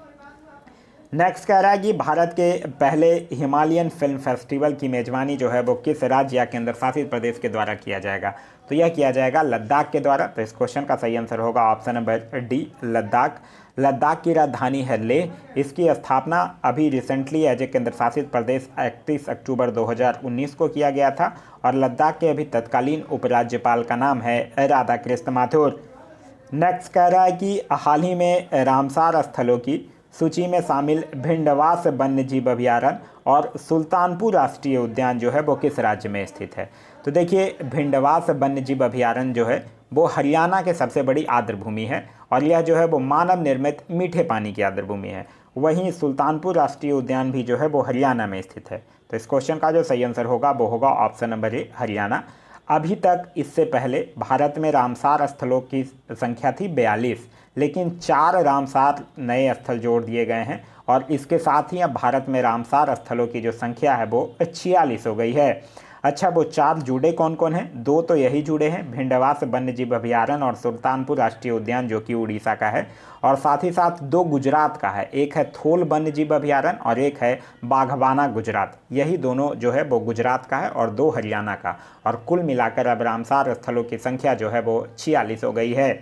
नेक्स्ट कह रहा है कि भारत के पहले हिमालयन फिल्म फेस्टिवल की मेजबानी जो है वो किस राज्य या केंद्र शासित प्रदेश के द्वारा किया जाएगा। तो यह किया जाएगा लद्दाख के द्वारा। तो इस क्वेश्चन का सही आंसर होगा option number D, Ladakh. Ladakh की राजधानी है लेह। इसकी स्थापना अभी रिसेंटली एज ए केंद्र शासित प्रदेश 31 अक्टूबर 2019 को किया गया था और लद्दाख के अभी तत्कालीन उपराज्यपाल का नाम है राधा कृष्ण माथुर। नेक्स्ट कह रहा है कि हाल ही में रामसार स्थलों की सूची में शामिल भिंडवास वन्यजीव अभयारण्य और सुल्तानपुर राष्ट्रीय उद्यान जो है वो किस राज्य में स्थित है। तो देखिए भिंडवास वन्यजीव अभयारण्य जो है वो हरियाणा के सबसे बड़ी आर्द्रभूमि है और यह जो है वो मानव निर्मित मीठे पानी की आर्द्रभूमि है। वहीं सुल्तानपुर राष्ट्रीय उद्यान भी जो है वो हरियाणा में स्थित है। तो इस क्वेश्चन का जो सही आंसर होगा वो होगा ऑप्शन नंबर ए हरियाणा। अभी तक इससे पहले भारत में रामसार स्थलों की संख्या थी 42, लेकिन 4 रामसार नए स्थल जोड़ दिए गए हैं और इसके साथ ही अब भारत में रामसार स्थलों की जो संख्या है वो 46 हो गई है। अच्छा, वो 4 जुड़े कौन कौन हैं? 2 तो यही जुड़े हैं, भिंडवास वन्यजीव अभयारण्य और सुल्तानपुर राष्ट्रीय उद्यान जो कि उड़ीसा का है, और साथ ही साथ 2 गुजरात का है, एक है थोल वन्यजीव अभयारण्य और एक है बाघवाना गुजरात। यही दोनों जो है वो गुजरात का है और 2 हरियाणा का, और कुल मिलाकर अब रामसार स्थलों की संख्या जो है वो 46 हो गई है।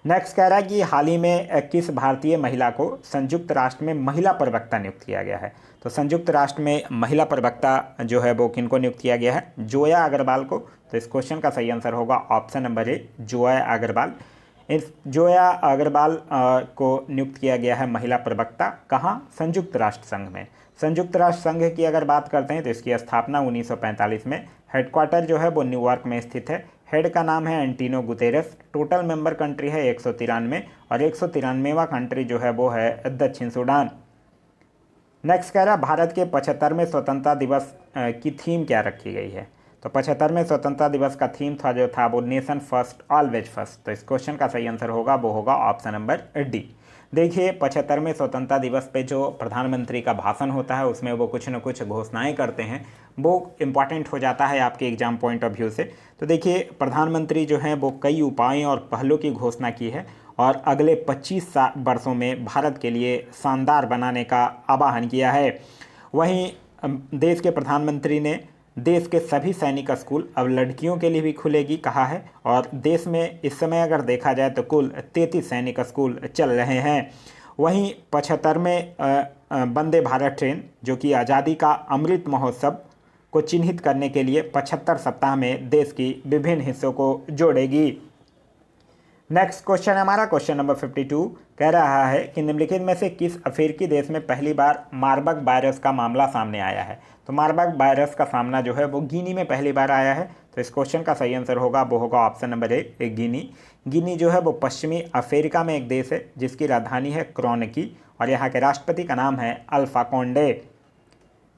नेक्स्ट कह रहा है कि हाल ही में किस भारतीय महिला को संयुक्त राष्ट्र में महिला प्रवक्ता नियुक्त किया गया है? तो संयुक्त राष्ट्र में महिला प्रवक्ता जो है वो किनको नियुक्त किया गया है? जोया अग्रवाल को। तो इस क्वेश्चन का सही आंसर होगा option number A Zoya Agarwal. इस जोया अग्रवाल को नियुक्त किया गया है महिला प्रवक्ता। कहाँ? संयुक्त राष्ट्र संघ में। संयुक्त राष्ट्र संघ की अगर बात करते हैं तो इसकी स्थापना 1945 में, हेडक्वार्टर जो है वो न्यूयॉर्क में स्थित है। हेड का नाम है एंटीनो गुतेरेस। टोटल मेंबर कंट्री है 193 और 193वां कंट्री जो है वो है दक्षिण सूडान। नेक्स्ट कह रहा है भारत के 75वें स्वतंत्रता दिवस की थीम क्या रखी गई है? तो 75वें स्वतंत्रता दिवस का थीम था वो नेशन फर्स्ट ऑलवेज फर्स्ट। तो इस क्वेश्चन का सही आंसर होगा वो होगा ऑप्शन नंबर डी। देखिए 75वें स्वतंत्रता दिवस पे जो प्रधानमंत्री का भाषण होता है उसमें वो कुछ न कुछ घोषणाएं करते हैं, वो इम्पॉर्टेंट हो जाता है आपके एग्जाम पॉइंट ऑफ व्यू से। तो देखिए प्रधानमंत्री जो हैं वो कई उपायों और पहलों की घोषणा की है और अगले 25 वर्षों में भारत के लिए शानदार बनाने का आह्वान किया है। वहीं देश के प्रधानमंत्री ने देश के सभी सैनिक स्कूल अब लड़कियों के लिए भी खुलेगी कहा है, और देश में इस समय अगर देखा जाए तो कुल 33 सैनिक स्कूल चल रहे हैं। वहीं 75वें वंदे भारत ट्रेन जो कि आज़ादी का अमृत महोत्सव को चिन्हित करने के लिए 75 सप्ताह में देश की विभिन्न हिस्सों को जोड़ेगी। नेक्स्ट क्वेश्चन है हमारा क्वेश्चन नंबर 52। कह रहा है कि निम्नलिखित में से किस अफ्रीकी देश में पहली बार मार्बर्ग वायरस का मामला सामने आया है? तो मार्बर्ग वायरस का सामना जो है वो गिनी में पहली बार आया है। तो इस क्वेश्चन का सही आंसर होगा वो होगा ऑप्शन नंबर ए गिनी। गिनी जो है वो पश्चिमी अफ्रीका में एक देश है जिसकी राजधानी है क्रोनकी और यहाँ के राष्ट्रपति का नाम है अल्फा कोंडे।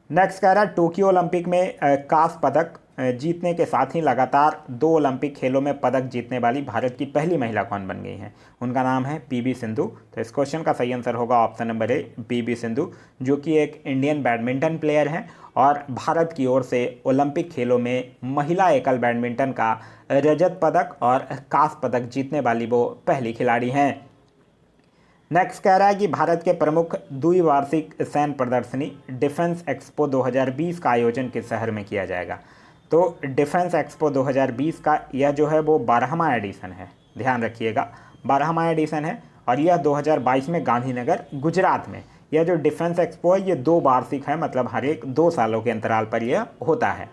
नेक्स्ट कह रहा है टोक्यो ओलंपिक में कांस्य पदक जीतने के साथ ही लगातार 2 ओलंपिक खेलों में पदक जीतने वाली भारत की पहली महिला कौन बन गई हैं? उनका नाम है पीवी सिंधु। तो इस क्वेश्चन का सही आंसर होगा ऑप्शन नंबर ए पीवी सिंधु, जो कि एक इंडियन बैडमिंटन प्लेयर हैं और भारत की ओर से ओलंपिक खेलों में महिला एकल बैडमिंटन का रजत पदक और कांस्य पदक जीतने वाली वो पहली खिलाड़ी हैं। नेक्स्ट कह रहा है कि भारत के प्रमुख द्विवार्षिक सैन्य प्रदर्शनी डिफेंस एक्सपो 2020 का आयोजन किस शहर में किया जाएगा? तो डिफेंस एक्सपो 2020 का यह जो है वो 12वां एडिशन है, ध्यान रखिएगा 12वां एडिशन है और यह 2022 में गांधीनगर गुजरात में। यह जो डिफेंस एक्सपो है ये 2 वार्षिक है, मतलब हर एक 2 सालों के अंतराल पर यह होता है।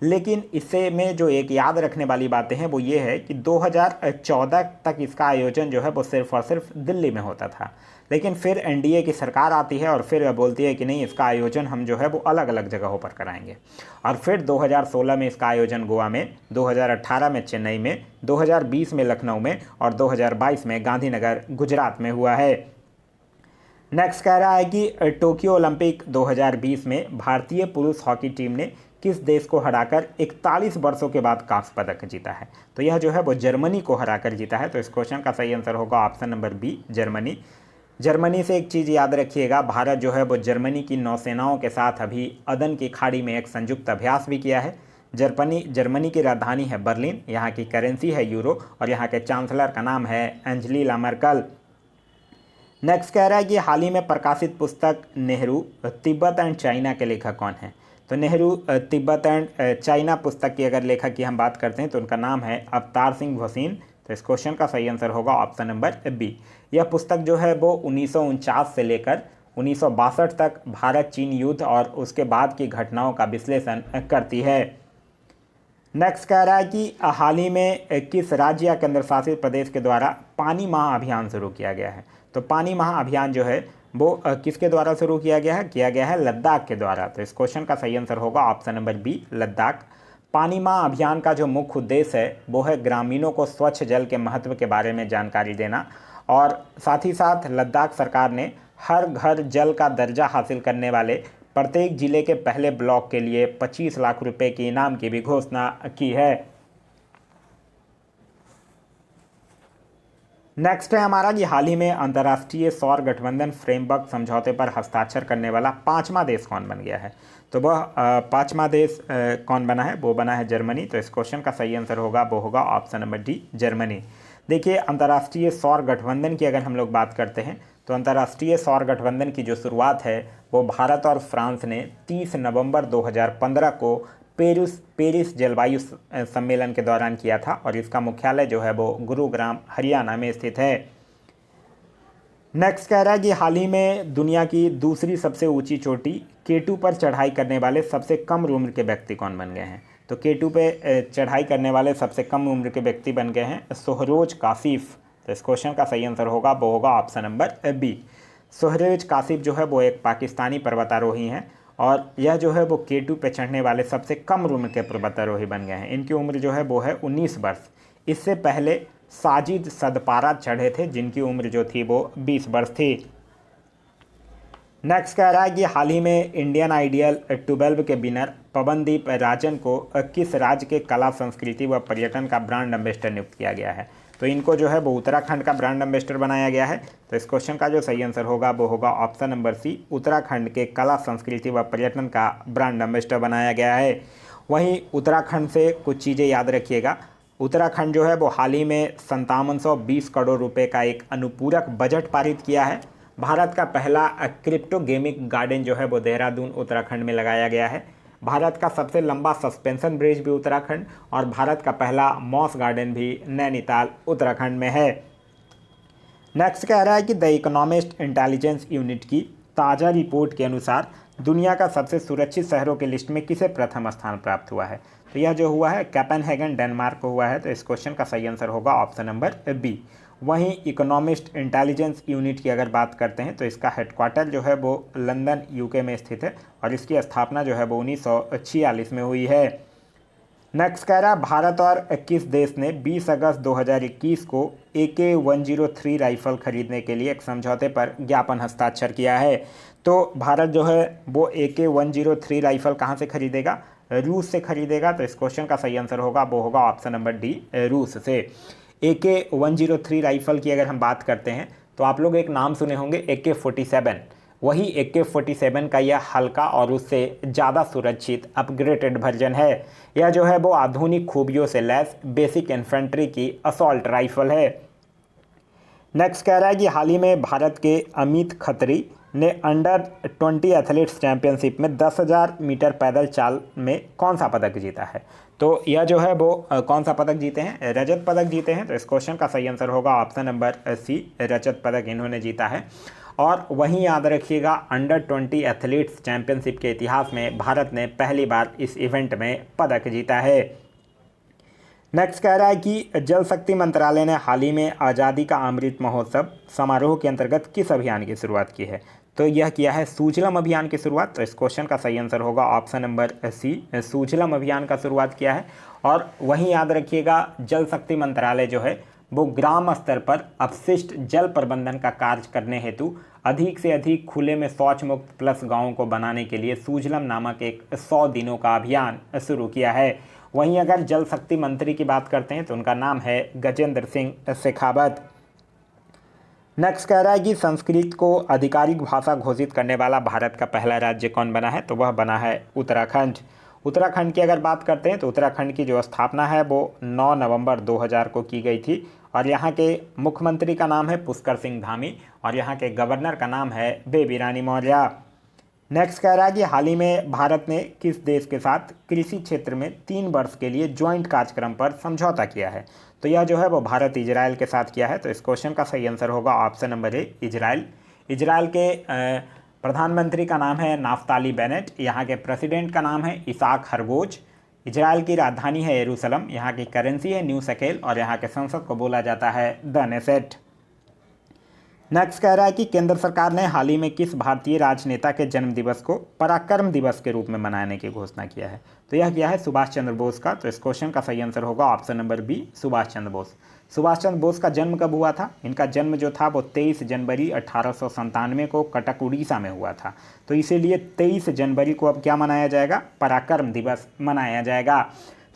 लेकिन इससे में जो एक याद रखने वाली बातें हैं वो ये है कि 2014 तक इसका आयोजन जो है वो सिर्फ और सिर्फ दिल्ली में होता था, लेकिन फिर एनडीए की सरकार आती है और फिर बोलती है कि नहीं, इसका आयोजन हम जो है वो अलग अलग जगहों पर कराएंगे। और फिर 2016 में इसका आयोजन गोवा में, 2018 में चेन्नई में, 2020 में लखनऊ में और 2022 में गांधीनगर गुजरात में हुआ है। नेक्स्ट कह रहा है कि टोक्यो ओलंपिक 2020 में भारतीय पुरुष हॉकी टीम ने किस देश को हराकर 41 वर्षों के बाद कांस्य पदक जीता है? तो यह जो है वो जर्मनी को हराकर जीता है। तो इस क्वेश्चन का सही आंसर होगा option number B Germany. Germany से एक चीज़ याद रखिएगा, भारत जो है वो जर्मनी की नौसेनाओं के साथ अभी अदन की खाड़ी में एक संयुक्त अभ्यास भी किया है। जर्मनी की राजधानी है बर्लिन, यहाँ की करेंसी है यूरो और यहाँ के चांसलर का नाम है एंजेला मर्केल। नेक्स्ट कह रहा है कि हाल ही में प्रकाशित पुस्तक नेहरू तिब्बत एंड चाइना के लेखक कौन हैं? तो नेहरू तिब्बत एंड चाइना पुस्तक की अगर लेखक की हम बात करते हैं तो उनका नाम है अवतार सिंह भोसीन। तो इस क्वेश्चन का सही आंसर होगा ऑप्शन नंबर बी। यह पुस्तक जो है वो 1949 से लेकर 1962 तक भारत चीन युद्ध और उसके बाद की घटनाओं का विश्लेषण करती है। नेक्स्ट कह रहा है कि हाल ही में किस राज्य या केंद्र शासित प्रदेश के द्वारा पानी माह अभियान शुरू किया गया है? तो पानी माह अभियान जो है वो किसके द्वारा शुरू किया गया है लद्दाख के द्वारा। तो इस क्वेश्चन का सही आंसर होगा ऑप्शन नंबर बी लद्दाख। पानी माँ अभियान का जो मुख्य उद्देश्य है वो है ग्रामीणों को स्वच्छ जल के महत्व के बारे में जानकारी देना, और साथ ही साथ लद्दाख सरकार ने हर घर जल का दर्जा हासिल करने वाले प्रत्येक जिले के पहले ब्लॉक के लिए 25 लाख रुपए के इनाम की भी घोषणा की है। नेक्स्ट है हमारा कि हाल ही में अंतर्राष्ट्रीय सौर गठबंधन फ्रेमवर्क समझौते पर हस्ताक्षर करने वाला पांचवा देश कौन बन गया है। तो वह पांचवा देश कौन बना है, वो बना है जर्मनी। तो इस क्वेश्चन का सही आंसर होगा वो होगा ऑप्शन नंबर डी, जर्मनी। देखिए, अंतर्राष्ट्रीय सौर गठबंधन की अगर हम लोग बात करते हैं तो अंतर्राष्ट्रीय सौर गठबंधन की जो शुरुआत है वो भारत और फ्रांस ने 30 नवंबर 2015 को पेरिस जलवायु सम्मेलन के दौरान किया था, और इसका मुख्यालय जो है वो गुरुग्राम हरियाणा में स्थित है। नेक्स्ट कह रहा है कि हाल ही में दुनिया की दूसरी सबसे ऊंची चोटी K2 पर चढ़ाई करने वाले सबसे कम उम्र के व्यक्ति कौन बन गए हैं। तो K2 पे चढ़ाई करने वाले सबसे कम उम्र के व्यक्ति बन गए हैं सोहरोज कासिफ। तो इस क्वेश्चन का सही आंसर होगा वो होगा ऑप्शन नंबर बी। सोहरोज कासिफ जो है वो एक पाकिस्तानी पर्वतारोही हैं, और यह जो है वो K2 पे चढ़ने वाले सबसे कम उम्र के पर्वतारोही बन गए हैं। इनकी उम्र जो है वो है 19 वर्ष। इससे पहले साजिद सदपारा चढ़े थे, जिनकी उम्र जो थी वो 20 वर्ष थी। नेक्स्ट कह रहा है कि हाल ही में इंडियन आइडियल 12 के विनर पवनदीप राजन को किस राज्य के कला संस्कृति व पर्यटन का ब्रांड एम्बेसडर नियुक्त किया गया है। तो इनको जो है वो उत्तराखंड का ब्रांड एम्बेसडर बनाया गया है। तो इस क्वेश्चन का जो सही आंसर होगा वो होगा ऑप्शन नंबर सी, उत्तराखंड के कला संस्कृति व पर्यटन का ब्रांड एम्बेसडर बनाया गया है। वहीं उत्तराखंड से कुछ चीज़ें याद रखिएगा। उत्तराखंड जो है वो हाल ही में 5720 करोड़ रुपए का एक अनुपूरक बजट पारित किया है। भारत का पहला क्रिप्टो गेमिंग गार्डन जो है वो देहरादून उत्तराखंड में लगाया गया है। भारत का सबसे लंबा सस्पेंशन ब्रिज भी उत्तराखंड, और भारत का पहला मॉस गार्डन भी नैनीताल उत्तराखंड में है। नेक्स्ट कह रहा है कि द इकोनॉमिस्ट इंटेलिजेंस यूनिट की ताज़ा रिपोर्ट के अनुसार दुनिया का सबसे सुरक्षित शहरों की लिस्ट में किसे प्रथम स्थान प्राप्त हुआ है। तो यह जो हुआ है कोपेनहेगन डेनमार्क को हुआ है। तो इस क्वेश्चन का सही आंसर होगा ऑप्शन नंबर बी। वहीं इकोनॉमिस्ट इंटेलिजेंस यूनिट की अगर बात करते हैं तो इसका हेडक्वार्टर जो है वो लंदन यूके में स्थित है, और इसकी स्थापना जो है वो 1946 में हुई है। नेक्स्ट कह रहा है भारत और किस देश ने 20 अगस्त 2021 को AK-103 राइफल खरीदने के लिए एक समझौते पर ज्ञापन हस्ताक्षर किया है। तो भारत जो है वो AK-103 राइफल कहाँ से खरीदेगा, रूस से खरीदेगा। तो इस क्वेश्चन का सही आंसर होगा वो होगा ऑप्शन नंबर डी, रूस से। AK-103 राइफल की अगर हम बात करते हैं तो आप लोग एक नाम सुने होंगे AK-47। वही AK-47 का यह हल्का और उससे ज़्यादा सुरक्षित अपग्रेडेड वर्जन है। यह जो है वो आधुनिक खूबियों से लैस बेसिक इन्फेंट्री की असॉल्ट राइफल है। नेक्स्ट कह रहा है कि हाल ही में भारत के अमित खत्री ने अंडर 20 एथलीट्स चैंपियनशिप में 10,000 मीटर पैदल चाल में कौन सा पदक जीता है। तो यह जो है वो कौन सा पदक जीते हैं, रजत पदक जीते हैं। तो इस क्वेश्चन का सही आंसर होगा ऑप्शन नंबर सी, रजत पदक इन्होंने जीता है। और वहीं याद रखिएगा अंडर 20 एथलीट्स चैंपियनशिप के इतिहास में भारत ने पहली बार इस इवेंट में पदक जीता है। नेक्स्ट कह रहा है कि जल शक्ति मंत्रालय ने हाल ही में आज़ादी का अमृत महोत्सव समारोह के अंतर्गत किस अभियान की शुरुआत की है। तो यह किया है सूजलम अभियान की शुरुआत। तो इस क्वेश्चन का सही आंसर होगा ऑप्शन नंबर सी, सूजलम अभियान का शुरुआत किया है। और वहीं याद रखिएगा जल शक्ति मंत्रालय जो है वो ग्राम स्तर पर अपशिष्ट जल प्रबंधन का कार्य करने हेतु अधिक से अधिक खुले में शौच मुक्त प्लस गाँवों को बनाने के लिए सूजलम नामक एक 100 दिनों का अभियान शुरू किया है। वहीं अगर जल शक्ति मंत्री की बात करते हैं तो उनका नाम है गजेंद्र सिंह शेखावत। नेक्स्ट कह रहा है कि संस्कृत को आधिकारिक भाषा घोषित करने वाला भारत का पहला राज्य कौन बना है। तो वह बना है उत्तराखंड। उत्तराखंड की अगर बात करते हैं तो उत्तराखंड की जो स्थापना है वो 9 नवंबर 2000 को की गई थी, और यहाँ के मुख्यमंत्री का नाम है पुष्कर सिंह धामी, और यहाँ के गवर्नर का नाम है बेबी रानी मौर्य। नेक्स्ट कह रहा है कि हाल ही में भारत ने किस देश के साथ कृषि क्षेत्र में 3 वर्ष के लिए ज्वाइंट कार्यक्रम पर समझौता किया है। तो यह जो है वो भारत इजराइल के साथ किया है। तो इस क्वेश्चन का सही आंसर होगा ऑप्शन नंबर ए, इजराइल। इजराइल के प्रधानमंत्री का नाम है नाफ्ताली बेनेट, यहाँ के प्रेसिडेंट का नाम है इसाक हरगोज। इजराइल की राजधानी है यरूशलम, यहाँ की करेंसी है न्यू शकेल, और यहाँ के संसद को बोला जाता है द नेसेट। नेक्स्ट कह रहा है कि केंद्र सरकार ने हाल ही में किस भारतीय राजनेता के जन्म दिवस को पराक्रम दिवस के रूप में मनाने की घोषणा किया है? तो यह किया है सुभाष चंद्र बोस का। तो इस क्वेश्चन का सही आंसर होगा option number B, Subhash Chandra Bose. Subhash Chandra Bose का जन्म कब हुआ था? इनका जन्म जो था वो 23 जनवरी 1897 को कटक उड़ीसा में हुआ था। तो इसीलिए 23 जनवरी को अब क्या मनाया जाएगा? पराक्रम दिवस मनाया जाएगा।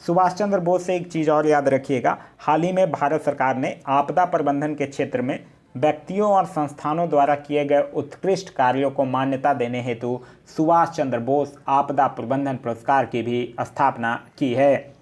सुभाष चंद्र बोस से एक चीज़ और याद रखिएगा, हाल ही में भारत सरकार ने आपदा प्रबंधन के क्षेत्र में व्यक्तियों और संस्थानों द्वारा किए गए उत्कृष्ट कार्यों को मान्यता देने हेतु सुभाष चंद्र बोस आपदा प्रबंधन पुरस्कार की भी स्थापना की है।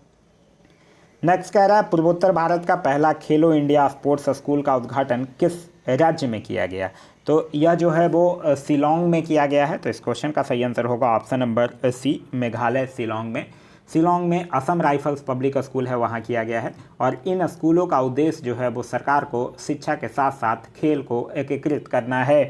नेक्स्ट कह रहा है पूर्वोत्तर भारत का पहला खेलो इंडिया स्पोर्ट्स स्कूल का उद्घाटन किस राज्य में किया गया? तो यह जो है वो शिलोंग में किया गया है। तो इस क्वेश्चन का सही आंसर होगा option number C, Meghalaya Shillong में। शिलोंग में असम राइफल्स पब्लिक स्कूल है, वहाँ किया गया है। और इन स्कूलों का उद्देश्य जो है वो सरकार को शिक्षा के साथ साथ खेल को एकीकृत करना है।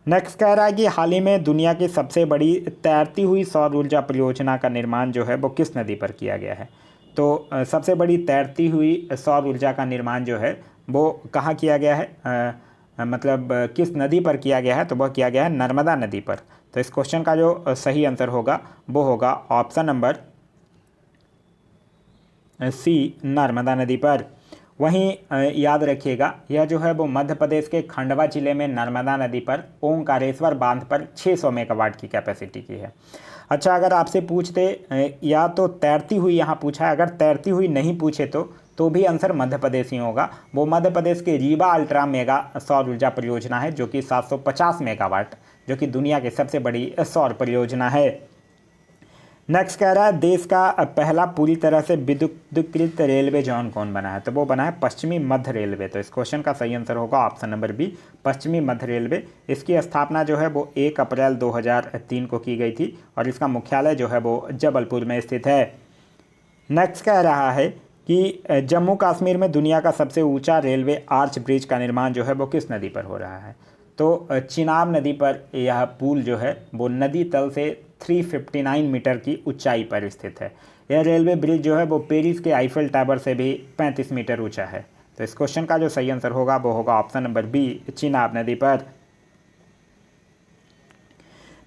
नेक्स्ट कह रहा है कि हाल ही में दुनिया की सबसे बड़ी तैरती हुई सौर ऊर्जा परियोजना का निर्माण जो है वो किस नदी पर किया गया है? तो सबसे बड़ी तैरती हुई सौर ऊर्जा का निर्माण जो है वो कहाँ किया गया है, मतलब किस नदी पर किया गया है? तो वह किया गया है नर्मदा नदी पर। तो इस क्वेश्चन का जो सही आंसर होगा वो होगा ऑप्शन नंबर सी, नर्मदा नदी पर। वहीं याद रखिएगा यह जो है वो मध्य प्रदेश के खंडवा जिले में नर्मदा नदी पर ओंकारेश्वर बांध पर 600 मेगावाट की कैपेसिटी की है। अच्छा, अगर आपसे पूछते या तो तैरती हुई यहाँ पूछा है, अगर तैरती हुई नहीं पूछे तो भी आंसर मध्य प्रदेश ही होगा। वो मध्य प्रदेश के रीवा अल्ट्रा मेगा सौर ऊर्जा परियोजना है जो कि 750 मेगावाट, जो कि दुनिया की सबसे बड़ी सौर परियोजना है। नेक्स्ट कह रहा है देश का पहला पूरी तरह से विद्युतीकृत रेलवे जोन कौन बना है? तो वो बना है पश्चिमी मध्य रेलवे। तो इस क्वेश्चन का सही आंसर होगा ऑप्शन नंबर बी, पश्चिमी मध्य रेलवे। इसकी स्थापना जो है वो 1 अप्रैल 2003 को की गई थी और इसका मुख्यालय जो है वो जबलपुर में स्थित है। नेक्स्ट कह रहा है कि जम्मू कश्मीर में दुनिया का सबसे ऊंचा रेलवे आर्च ब्रिज का निर्माण जो है वो किस नदी पर हो रहा है? तो चिनाब नदी पर यह पुल जो है वो नदी तल से 359 मीटर की ऊंचाई पर स्थित है। यह रेलवे ब्रिज जो है वो पेरिस के आईफेल टावर से भी 35 मीटर ऊंचा है। तो इस क्वेश्चन का जो सही आंसर होगा वो होगा ऑप्शन नंबर बी, चिनाब नदी पर।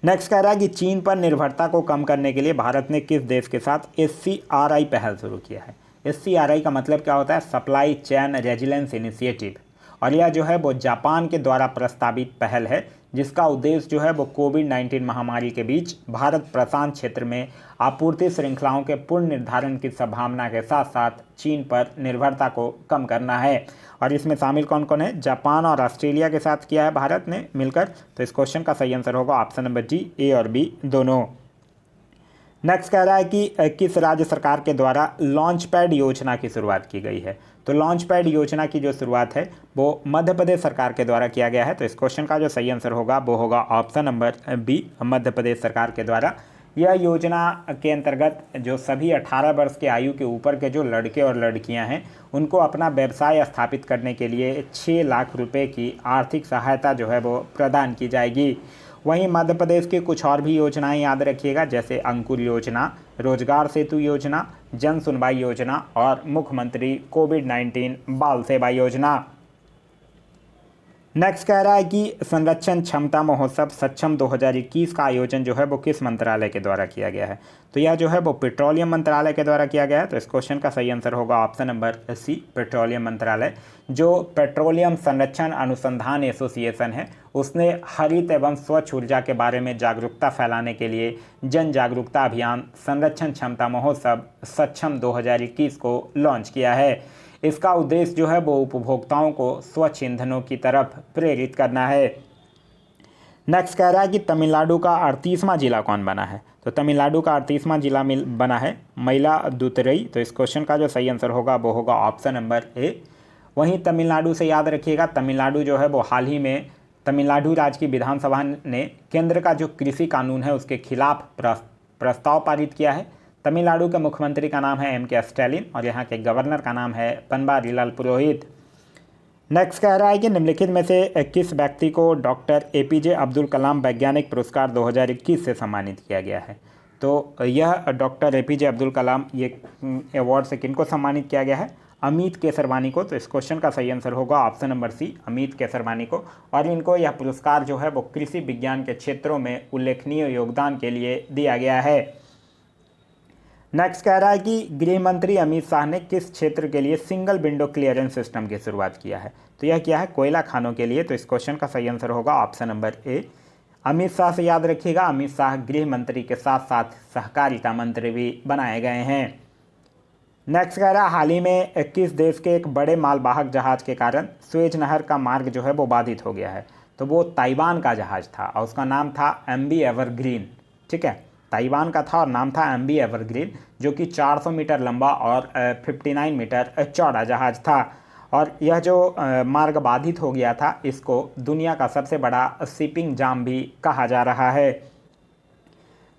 नेक्स्ट कह रहा है कि चीन पर निर्भरता को कम करने के लिए भारत ने किस देश के साथ SCRI पहल शुरू किया है? SCRI का मतलब क्या होता है? Supply chain resilience initiative. और यह जो है वो जापान के द्वारा प्रस्तावित पहल है जिसका उद्देश्य जो है वो कोविड-19 महामारी के बीच भारत प्रशांत क्षेत्र में आपूर्ति श्रृंखलाओं के पूर्ण निर्धारण की संभावना के साथ साथ चीन पर निर्भरता को कम करना है। और इसमें शामिल कौन कौन है? जापान और ऑस्ट्रेलिया के साथ किया है भारत ने मिलकर। तो इस क्वेश्चन का सही आंसर होगा ऑप्शन नंबर जी, ए और बी दोनों। नेक्स्ट कह रहा है कि किस राज्य सरकार के द्वारा लॉन्च पैड योजना की शुरुआत की गई है? तो लॉन्च पैड योजना की जो शुरुआत है वो मध्य प्रदेश सरकार के द्वारा किया गया है। तो इस क्वेश्चन का जो सही आंसर होगा वो होगा option number B, Madhya Pradesh सरकार के द्वारा। यह योजना के अंतर्गत जो सभी 18 वर्ष के आयु के ऊपर के जो लड़के और लड़कियां हैं उनको अपना व्यवसाय स्थापित करने के लिए 6 लाख रुपए की आर्थिक सहायता जो है वो प्रदान की जाएगी। वहीं मध्य प्रदेश की कुछ और भी योजनाएं याद रखिएगा, जैसे अंकुर योजना, रोजगार सेतु योजना, जन सुनवाई योजना और मुख्यमंत्री कोविड-19 बाल सेवा योजना। नेक्स्ट कह रहा है कि संरक्षण क्षमता महोत्सव सक्षम 2021 का आयोजन जो है वो किस मंत्रालय के द्वारा किया गया है? तो यह जो है वो पेट्रोलियम मंत्रालय के द्वारा किया गया है। तो इस क्वेश्चन का सही आंसर होगा ऑप्शन नंबर सी, पेट्रोलियम मंत्रालय। जो पेट्रोलियम संरक्षण अनुसंधान एसोसिएशन है उसने हरित एवं स्वच्छ ऊर्जा के बारे में जागरूकता फैलाने के लिए जन जागरूकता अभियान संरक्षण क्षमता महोत्सव सक्षम 2021 को लॉन्च किया है। इसका उद्देश्य जो है वो उपभोक्ताओं को स्वच्छ ईंधनों की तरफ प्रेरित करना है। नेक्स्ट कह रहा है कि तमिलनाडु का 38वां जिला कौन बना है? तो तमिलनाडु का 38वां जिला बना है मयिलादुतुरई। तो इस क्वेश्चन का जो सही आंसर होगा वो होगा ऑप्शन नंबर ए। वहीं तमिलनाडु से याद रखिएगा, तमिलनाडु जो है वो हाल ही में तमिलनाडु राज्य की विधानसभा ने केंद्र का जो कृषि कानून है उसके खिलाफ प्रस्ताव पारित किया है। तमिलनाडु के मुख्यमंत्री का नाम है M.K. स्टैलिन और यहाँ के गवर्नर का नाम है बनवारीलाल पुरोहित। नेक्स्ट कह रहा है कि निम्नलिखित में से किस व्यक्ति को डॉक्टर APJ अब्दुल कलाम वैज्ञानिक पुरस्कार 2021 से सम्मानित किया गया है? तो यह डॉक्टर APJ अब्दुल कलाम ये अवार्ड से किनको सम्मानित किया गया है? अमित केसरवानी को। तो इस क्वेश्चन का सही आंसर होगा option number C, Amit Kesarwani को। और इनको यह पुरस्कार जो है वो कृषि विज्ञान के क्षेत्रों में उल्लेखनीय योगदान के लिए दिया गया है। नेक्स्ट कह रहा है कि गृह मंत्री अमित शाह ने किस क्षेत्र के लिए सिंगल विंडो क्लियरेंस सिस्टम की शुरुआत किया है? तो यह क्या है? कोयला खानों के लिए। तो इस क्वेश्चन का सही आंसर होगा ऑप्शन नंबर ए, अमित शाह से याद रखिएगा, अमित शाह गृह मंत्री के साथ साथ सहकारिता मंत्री भी बनाए गए हैं। नेक्स्ट कह रहा है हाल ही में किस देश के एक बड़े मालवाहक जहाज के कारण सुएज नहर का मार्ग जो है वो बाधित हो गया है? तो वो ताइवान का जहाज था और उसका नाम था एमवी एवरग्रीन। ठीक है, ताइवान का था और नाम था एमवी एवरग्रीन, जो कि 400 मीटर लंबा और 59 मीटर चौड़ा जहाज था। और यह जो मार्ग बाधित हो गया था, इसको दुनिया का सबसे बड़ा शिपिंग जाम भी कहा जा रहा है।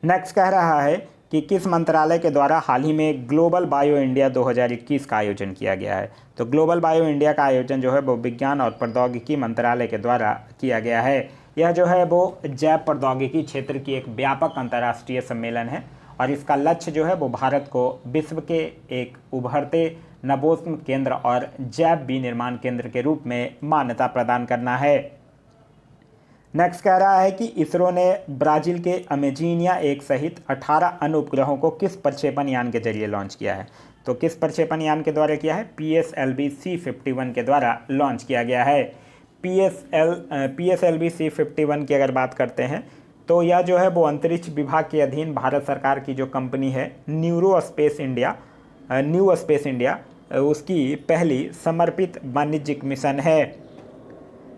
नेक्स्ट कह रहा है कि किस मंत्रालय के द्वारा हाल ही में ग्लोबल बायो इंडिया 2021 का आयोजन किया गया है? तो ग्लोबल बायो इंडिया का आयोजन जो है वो विज्ञान और प्रौद्योगिकी मंत्रालय के द्वारा किया गया है। यह जो है वो जैव प्रौद्योगिकी क्षेत्र की एक व्यापक अंतर्राष्ट्रीय सम्मेलन है और इसका लक्ष्य जो है वो भारत को विश्व के एक उभरते नवोन्मेष केंद्र और जैव विनिर्माण केंद्र के रूप में मान्यता प्रदान करना है। नेक्स्ट कह रहा है कि इसरो ने ब्राज़ील के अमेजीनिया 1 सहित 18 अन्य उपग्रहों को किस प्रक्षेपण यान के जरिए लॉन्च किया है? तो किस प्रक्षेपण यान के द्वारा किया है? PSLV C-51 के द्वारा लॉन्च किया गया है। PSLV C-51 की अगर बात करते हैं तो यह जो है वो अंतरिक्ष विभाग के अधीन भारत सरकार की जो कंपनी है न्यू स्पेस इंडिया उसकी पहली समर्पित वाणिज्यिक मिशन है।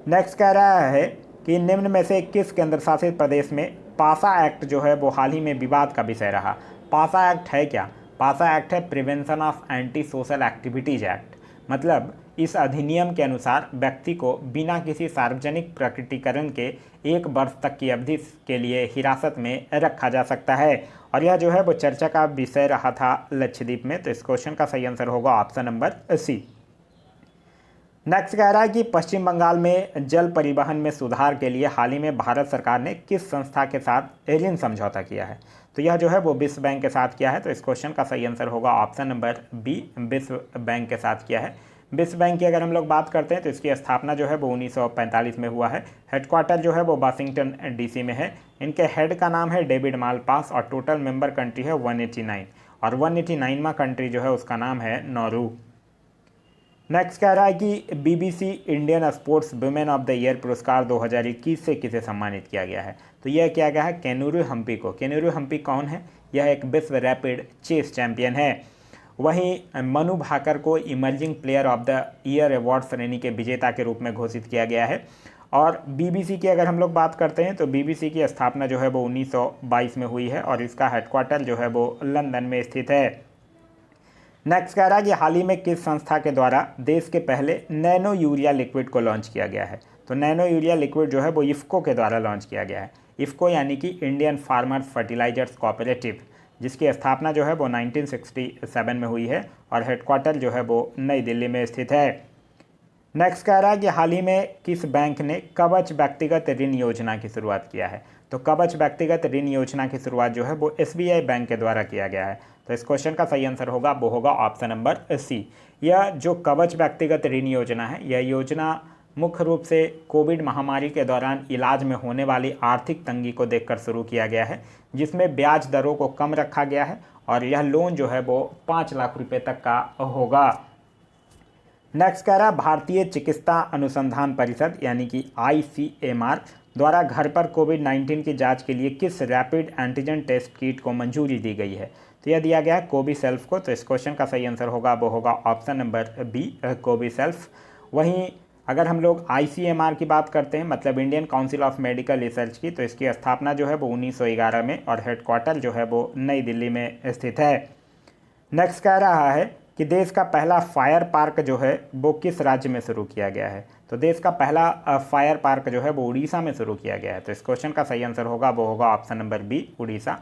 नेक्स्ट कह रहा है कि निम्न में से किस केंद्र शासित प्रदेश में पासा एक्ट जो है वो हाल ही में विवाद का विषय रहा? पासा एक्ट है क्या? पासा एक्ट है prevention of anti social activities act. मतलब इस अधिनियम के अनुसार व्यक्ति को बिना किसी सार्वजनिक प्रकटीकरण के 1 वर्ष तक की अवधि के लिए हिरासत में रखा जा सकता है और यह जो है वो चर्चा का विषय रहा था लक्षद्वीप में। तो इस क्वेश्चन का सही आंसर होगा ऑप्शन नंबर सी। नेक्स्ट कह रहा है कि पश्चिम बंगाल में जल परिवहन में सुधार के लिए हाल ही में भारत सरकार ने किस संस्था के साथ ऋण समझौता किया है? तो यह जो है वो विश्व बैंक के साथ किया है। तो इस क्वेश्चन का सही आंसर होगा ऑप्शन नंबर बी, विश्व बैंक के साथ किया है। विश्व बैंक की अगर हम लोग बात करते हैं तो इसकी स्थापना जो है वो 1945 में हुआ है। हेडक्वार्टर जो है वो वाशिंगटन DC में है। इनके हेड का नाम है डेविड मालपास और टोटल मेंबर कंट्री है 189 और 189वां कंट्री जो है उसका नाम है नॉर्वे। नेक्स्ट कह रहा है कि BBC Indian sports women of the year पुरस्कार 2021 से किसे सम्मानित किया गया है? तो यह किया गया है केनुरू हम्पी को। केनुरू हम्पी कौन है? यह एक विश्व रैपिड चेस चैंपियन है। वहीं मनु भाकर को emerging player of the year award श्रेणी के विजेता के रूप में घोषित किया गया है। और BBC की अगर हम लोग बात करते हैं तो BBC की स्थापना जो है वो 1922 में हुई है और इसका हेडक्वार्टर जो है वो लंदन में स्थित है। नेक्स्ट कह रहा है कि हाल ही में किस संस्था के द्वारा देश के पहले नैनो यूरिया लिक्विड को लॉन्च किया गया है? तो नैनो यूरिया लिक्विड जो है वो इफ़को के द्वारा लॉन्च किया गया है। इफ़को यानी कि इंडियन फार्मर्स फर्टिलाइजर्स कोऑपरेटिव, जिसकी स्थापना जो है वो 1967 में हुई है और हेडक्वार्टर जो है वो नई दिल्ली में स्थित है। नेक्स्ट कह रहा है कि हाल ही में किस बैंक ने कवच व्यक्तिगत ऋण योजना की शुरुआत किया है? तो कवच व्यक्तिगत ऋण योजना की शुरुआत जो है वो SBI बैंक के द्वारा किया गया है। तो इस क्वेश्चन का सही आंसर होगा वो होगा ऑप्शन नंबर सी। यह जो कवच व्यक्तिगत ऋण योजना है, यह योजना मुख्य रूप से कोविड महामारी के दौरान इलाज में होने वाली आर्थिक तंगी को देखकर शुरू किया गया है, जिसमें ब्याज दरों को कम रखा गया है और यह लोन जो है वो 5 लाख रुपए तक का होगा। नेक्स्ट कह रहा है भारतीय चिकित्सा अनुसंधान परिषद यानी कि ICMR द्वारा घर पर कोविड-19 की जांच के लिए किस रैपिड एंटीजन टेस्ट किट को मंजूरी दी गई है? तो यह दिया गया है कोविसेल्फ को। तो इस क्वेश्चन का सही आंसर होगा वो होगा ऑप्शन नंबर बी, कोविसेल्फ। वहीं अगर हम लोग ICMR की बात करते हैं, मतलब Indian council of medical research की, तो इसकी स्थापना जो है वो 1911 में और हेडक्वार्टर जो है वो नई दिल्ली में स्थित है। नेक्स्ट कह रहा है कि देश का पहला फायर पार्क जो है वो किस राज्य में शुरू किया गया है? तो देश का पहला फायर पार्क जो है वो उड़ीसा में शुरू किया गया है। तो इस क्वेश्चन का सही आंसर होगा वो होगा ऑप्शन नंबर बी, उड़ीसा।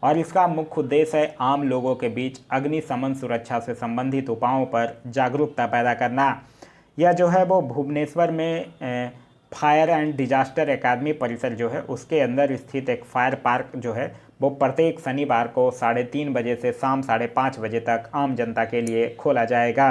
और इसका मुख्य उद्देश्य है आम लोगों के बीच अग्निशमन सुरक्षा से संबंधित उपायों पर जागरूकता पैदा करना। यह जो है वो भुवनेश्वर में फायर एंड डिजास्टर एकेडमी परिसर जो है उसके अंदर स्थित एक फायर पार्क जो है वो प्रत्येक शनिवार को 3:30 बजे से शाम 5:30 बजे तक आम जनता के लिए खोला जाएगा।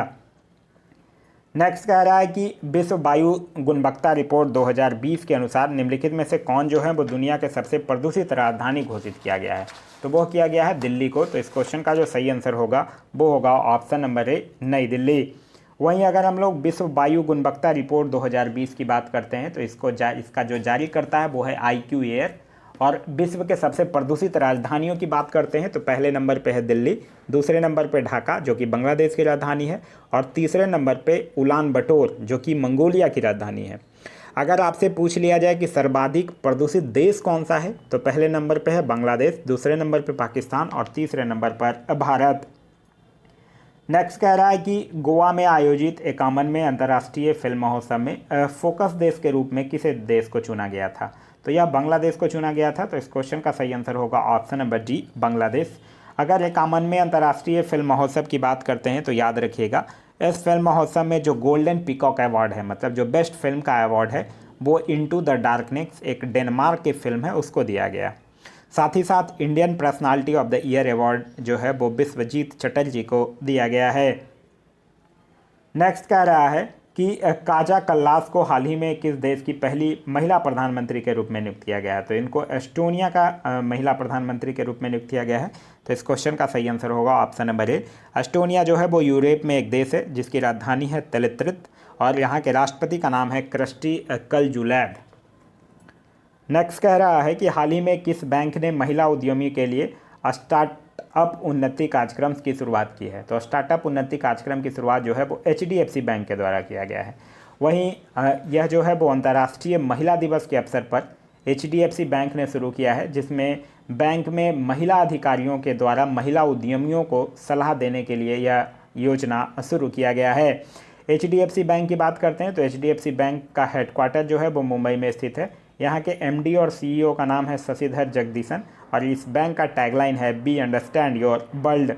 नेक्स्ट कह रहा है कि विश्व वायु गुणवत्ता रिपोर्ट 2020 के अनुसार निम्नलिखित में से कौन जो है वो दुनिया के सबसे प्रदूषित राजधानी घोषित किया गया है। तो वो किया गया है दिल्ली को। तो इस क्वेश्चन का जो सही आंसर होगा वो होगा ऑप्शन नंबर ए, नई दिल्ली। वहीं अगर हम लोग विश्व वायु गुणवत्ता रिपोर्ट 2020 की बात करते हैं तो इसका जो जारी करता है वो है IQ एयर। और विश्व के सबसे प्रदूषित राजधानियों की बात करते हैं तो पहले नंबर पे है दिल्ली, दूसरे नंबर पे ढाका जो कि बांग्लादेश की राजधानी है, और तीसरे नंबर पे उलान बटोर जो कि मंगोलिया की राजधानी है। अगर आपसे पूछ लिया जाए कि सर्वाधिक प्रदूषित देश कौन सा है तो पहले नंबर पे है बांग्लादेश, दूसरे नंबर पे पाकिस्तान और तीसरे नंबर पर भारत। नेक्स्ट कह रहा है कि गोवा में आयोजित 51वें अंतर्राष्ट्रीय फिल्म महोत्सव में फोकस देश के रूप में किसे देश को चुना गया था। तो यह बांग्लादेश को चुना गया था। तो इस क्वेश्चन का सही आंसर होगा ऑप्शन नंबर डी, बांग्लादेश। अगर 51वें अंतर्राष्ट्रीय फिल्म महोत्सव की बात करते हैं तो याद रखिएगा इस फिल्म महोत्सव में जो गोल्डन पीकॉक अवार्ड है, मतलब जो बेस्ट फिल्म का अवार्ड है, वो इनटू द डार्कनेस एक डेनमार्क की फिल्म है उसको दिया गया। साथ ही साथ Indian personality of the year award जो है वो विश्वजीत चटर्जी को दिया गया है। नेक्स्ट कह रहा है कि काजा कल्लास को हाल ही में किस देश की पहली महिला प्रधानमंत्री के रूप में नियुक्त किया गया है। तो इनको एस्टोनिया का महिला प्रधानमंत्री के रूप में नियुक्त किया गया है। तो इस क्वेश्चन का सही आंसर होगा ऑप्शन नंबर ए। एस्टोनिया जो है वो यूरोप में एक देश है जिसकी राजधानी है तलित्रित और यहाँ के राष्ट्रपति का नाम है क्रिस्टी कलजुलैद। नेक्स्ट कह रहा है कि हाल ही में किस बैंक ने महिला उद्यमी के लिए स्टार्टअप उन्नति कार्यक्रम की शुरुआत की है। तो स्टार्टअप उन्नति कार्यक्रम की शुरुआत जो है वो HDFC बैंक के द्वारा किया गया है। वहीं यह जो है वो अंतर्राष्ट्रीय महिला दिवस के अवसर पर HDFC बैंक ने शुरू किया है, जिसमें बैंक में महिला अधिकारियों के द्वारा महिला उद्यमियों को सलाह देने के लिए यह योजना शुरू किया गया है। HDFC बैंक की बात करते हैं तो HDFC बैंक का हेडक्वार्टर जो है वो मुंबई में स्थित है। यहाँ के MD और CEO का नाम है शशिधर जगदीशन और इस बैंक का टैगलाइन है be understand your world.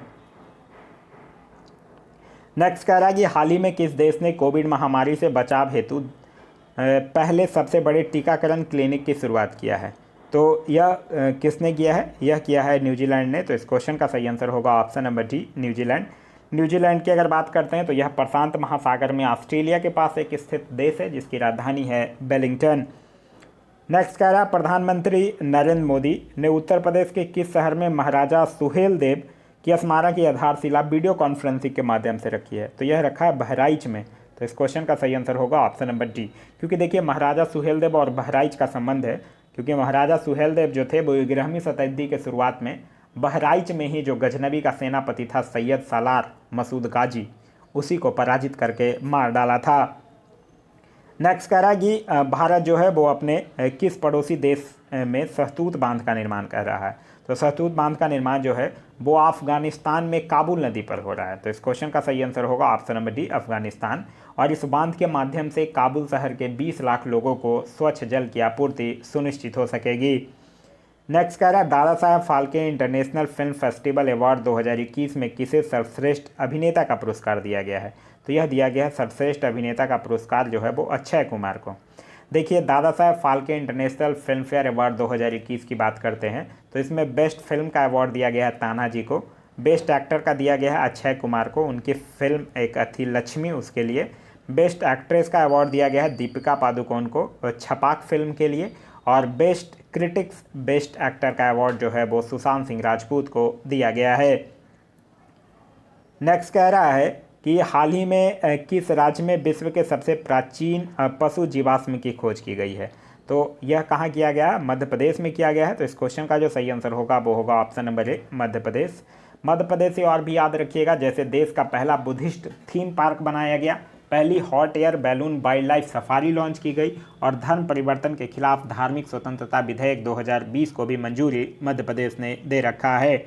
Next कह रहा है कि हाल ही में किस देश ने कोविड महामारी से बचाव हेतु पहले सबसे बड़े टीकाकरण क्लिनिक की शुरुआत किया है। तो यह किसने किया है? यह किया है न्यूजीलैंड ने। तो इस क्वेश्चन का सही आंसर होगा option number D, New Zealand. New Zealand की अगर बात करते हैं तो यह प्रशांत महासागर में ऑस्ट्रेलिया के पास एक स्थित देश है जिसकी राजधानी है वेलिंगटन। नेक्स्ट कह रहा है प्रधानमंत्री नरेंद्र मोदी ने उत्तर प्रदेश के किस शहर में महाराजा सुहेलदेव की स्मारक की आधारशिला वीडियो कॉन्फ्रेंसिंग के माध्यम से रखी है। तो यह रखा है बहराइच में। तो इस क्वेश्चन का सही आंसर होगा ऑप्शन नंबर डी, क्योंकि देखिए महाराजा सुहेलदेव और बहराइच का संबंध है, क्योंकि महाराजा सुहेलदेव जो थे वो 11वीं शताब्दी के शुरुआत में बहराइच में ही जो गजनबी का सेनापति था सैयद सालार मसूद गाजी, उसी को पराजित करके मार डाला था। नेक्स्ट कह रहा है कि भारत जो है वो अपने किस पड़ोसी देश में सहतूत बांध का निर्माण कर रहा है। तो सहतूत बांध का निर्माण जो है वो अफगानिस्तान में काबुल नदी पर हो रहा है। तो इस क्वेश्चन का सही आंसर होगा ऑप्शन नंबर डी, अफगानिस्तान। और इस बांध के माध्यम से काबुल शहर के 20 लाख लोगों को स्वच्छ जल की आपूर्ति सुनिश्चित हो सकेगी। नेक्स्ट कह रहा है Dada Saheb Phalke international film festival award 2021 में किसे सर्वश्रेष्ठ अभिनेता का पुरस्कार दिया गया है। तो यह दिया गया है सर्वश्रेष्ठ अभिनेता का पुरस्कार जो है वो अक्षय कुमार को। देखिए Dada Saheb Phalke international film fair award 2021 की बात करते हैं तो इसमें बेस्ट फिल्म का अवार्ड दिया गया है तानाजी को, बेस्ट एक्टर का दिया गया है अक्षय कुमार को, उनकी फिल्म एक थी लक्ष्मी उसके लिए, बेस्ट एक्ट्रेस का अवार्ड दिया गया है दीपिका पादुकोण को छपाक फिल्म के लिए, और बेस्ट क्रिटिक्स बेस्ट एक्टर का अवार्ड जो है वो सुशांत सिंह राजपूत को दिया गया है। नेक्स्ट कह रहा है कि हाल ही में किस राज्य में विश्व के सबसे प्राचीन पशु जीवाश्म की खोज की गई है। तो यह कहाँ किया गया है? मध्य प्रदेश में किया गया है। तो इस क्वेश्चन का जो सही आंसर होगा वो होगा ऑप्शन नंबर ए, मध्य प्रदेश। मध्य प्रदेश से और भी याद रखिएगा, जैसे देश का पहला बुद्धिस्ट थीम पार्क बनाया गया, पहली hot air balloon wild life safari launch की गई, और धर्म परिवर्तन के खिलाफ धार्मिक स्वतंत्रता विधेयक 2020 को भी मंजूरी मध्य प्रदेश ने दे रखा है।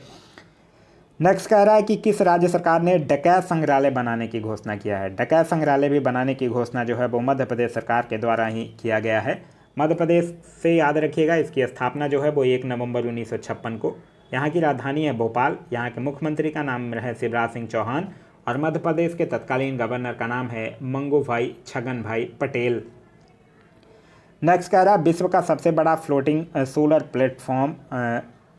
नेक्स्ट कह रहा है कि किस राज्य सरकार ने डकैत संग्रहालय बनाने की घोषणा किया है। डकैत संग्रहालय भी बनाने की घोषणा जो है वो मध्य प्रदेश सरकार के द्वारा ही किया गया है। मध्य प्रदेश से याद रखिएगा इसकी स्थापना जो है वो 1 नवंबर 1956 को। यहाँ की राजधानी है भोपाल। यहाँ के मुख्यमंत्री का नाम है शिवराज सिंह चौहान और मध्य प्रदेश के तत्कालीन गवर्नर का नाम है मंगू भाई छगन भाई पटेल। नेक्स्ट कह रहा है विश्व का सबसे बड़ा फ्लोटिंग सोलर प्लेटफॉर्म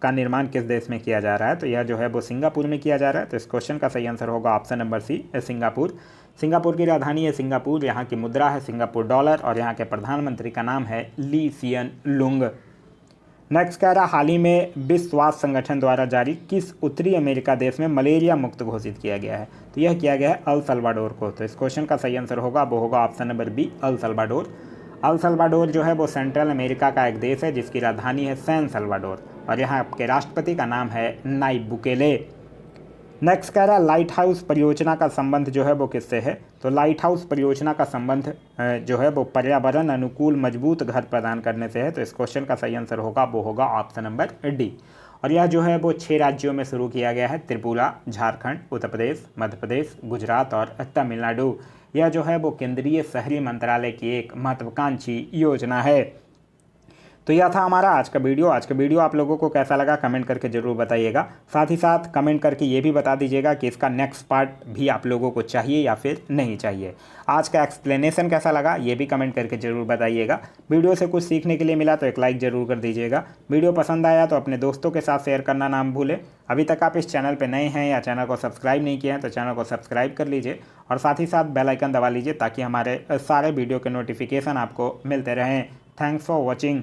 का निर्माण किस देश में किया जा रहा है। तो यह जो है वो सिंगापुर में किया जा रहा है। तो इस क्वेश्चन का सही आंसर होगा option number C, Singapore. Singapore की राजधानी है सिंगापुर, यहाँ की मुद्रा है सिंगापुर डॉलर और यहाँ के प्रधानमंत्री का नाम है ली सियन लुंग। नेक्स्ट कह रहा, हाल ही में विश्व स्वास्थ्य संगठन द्वारा जारी किस उत्तरी अमेरिका देश में मलेरिया मुक्त घोषित किया गया है? तो यह किया गया है अल सल्वाडोर को। तो इस क्वेश्चन का सही आंसर होगा वो होगा option number B, El Salvador. El Salvador जो है वो सेंट्रल अमेरिका का एक देश है जिसकी राजधानी है सैन सल्वाडोर और यहाँ के राष्ट्रपति का नाम है नायब बुकेले। नेक्स्ट कह रहा है, लाइट हाउस परियोजना का संबंध जो है वो किससे है? तो लाइट हाउस परियोजना का संबंध जो है वो पर्यावरण अनुकूल मजबूत घर प्रदान करने से है। तो इस क्वेश्चन का सही आंसर होगा वो होगा ऑप्शन नंबर डी। और यह जो है वो 6 राज्यों में शुरू किया गया है, त्रिपुरा, झारखंड, उत्तर प्रदेश, मध्य प्रदेश, गुजरात और तमिलनाडु। यह जो है वो केंद्रीय शहरी मंत्रालय की एक महत्वाकांक्षी योजना है। तो यह था हमारा आज का वीडियो। आज का वीडियो आप लोगों को कैसा लगा कमेंट करके ज़रूर बताइएगा। साथ ही साथ कमेंट करके ये भी बता दीजिएगा कि इसका नेक्स्ट पार्ट भी आप लोगों को चाहिए या फिर नहीं चाहिए। आज का एक्सप्लेनेशन कैसा लगा ये भी कमेंट करके ज़रूर बताइएगा। वीडियो से कुछ सीखने के लिए मिला तो एक लाइक ज़रूर कर दीजिएगा। वीडियो पसंद आया तो अपने दोस्तों के साथ शेयर करना ना भूलें। अभी तक आप इस चैनल पर नए हैं या चैनल को सब्सक्राइब नहीं किया हैं तो चैनल को सब्सक्राइब कर लीजिए और साथ ही साथ बेल आइकन दबा लीजिए ताकि हमारे सारे वीडियो के नोटिफिकेशन आपको मिलते रहें। Thanks for watching.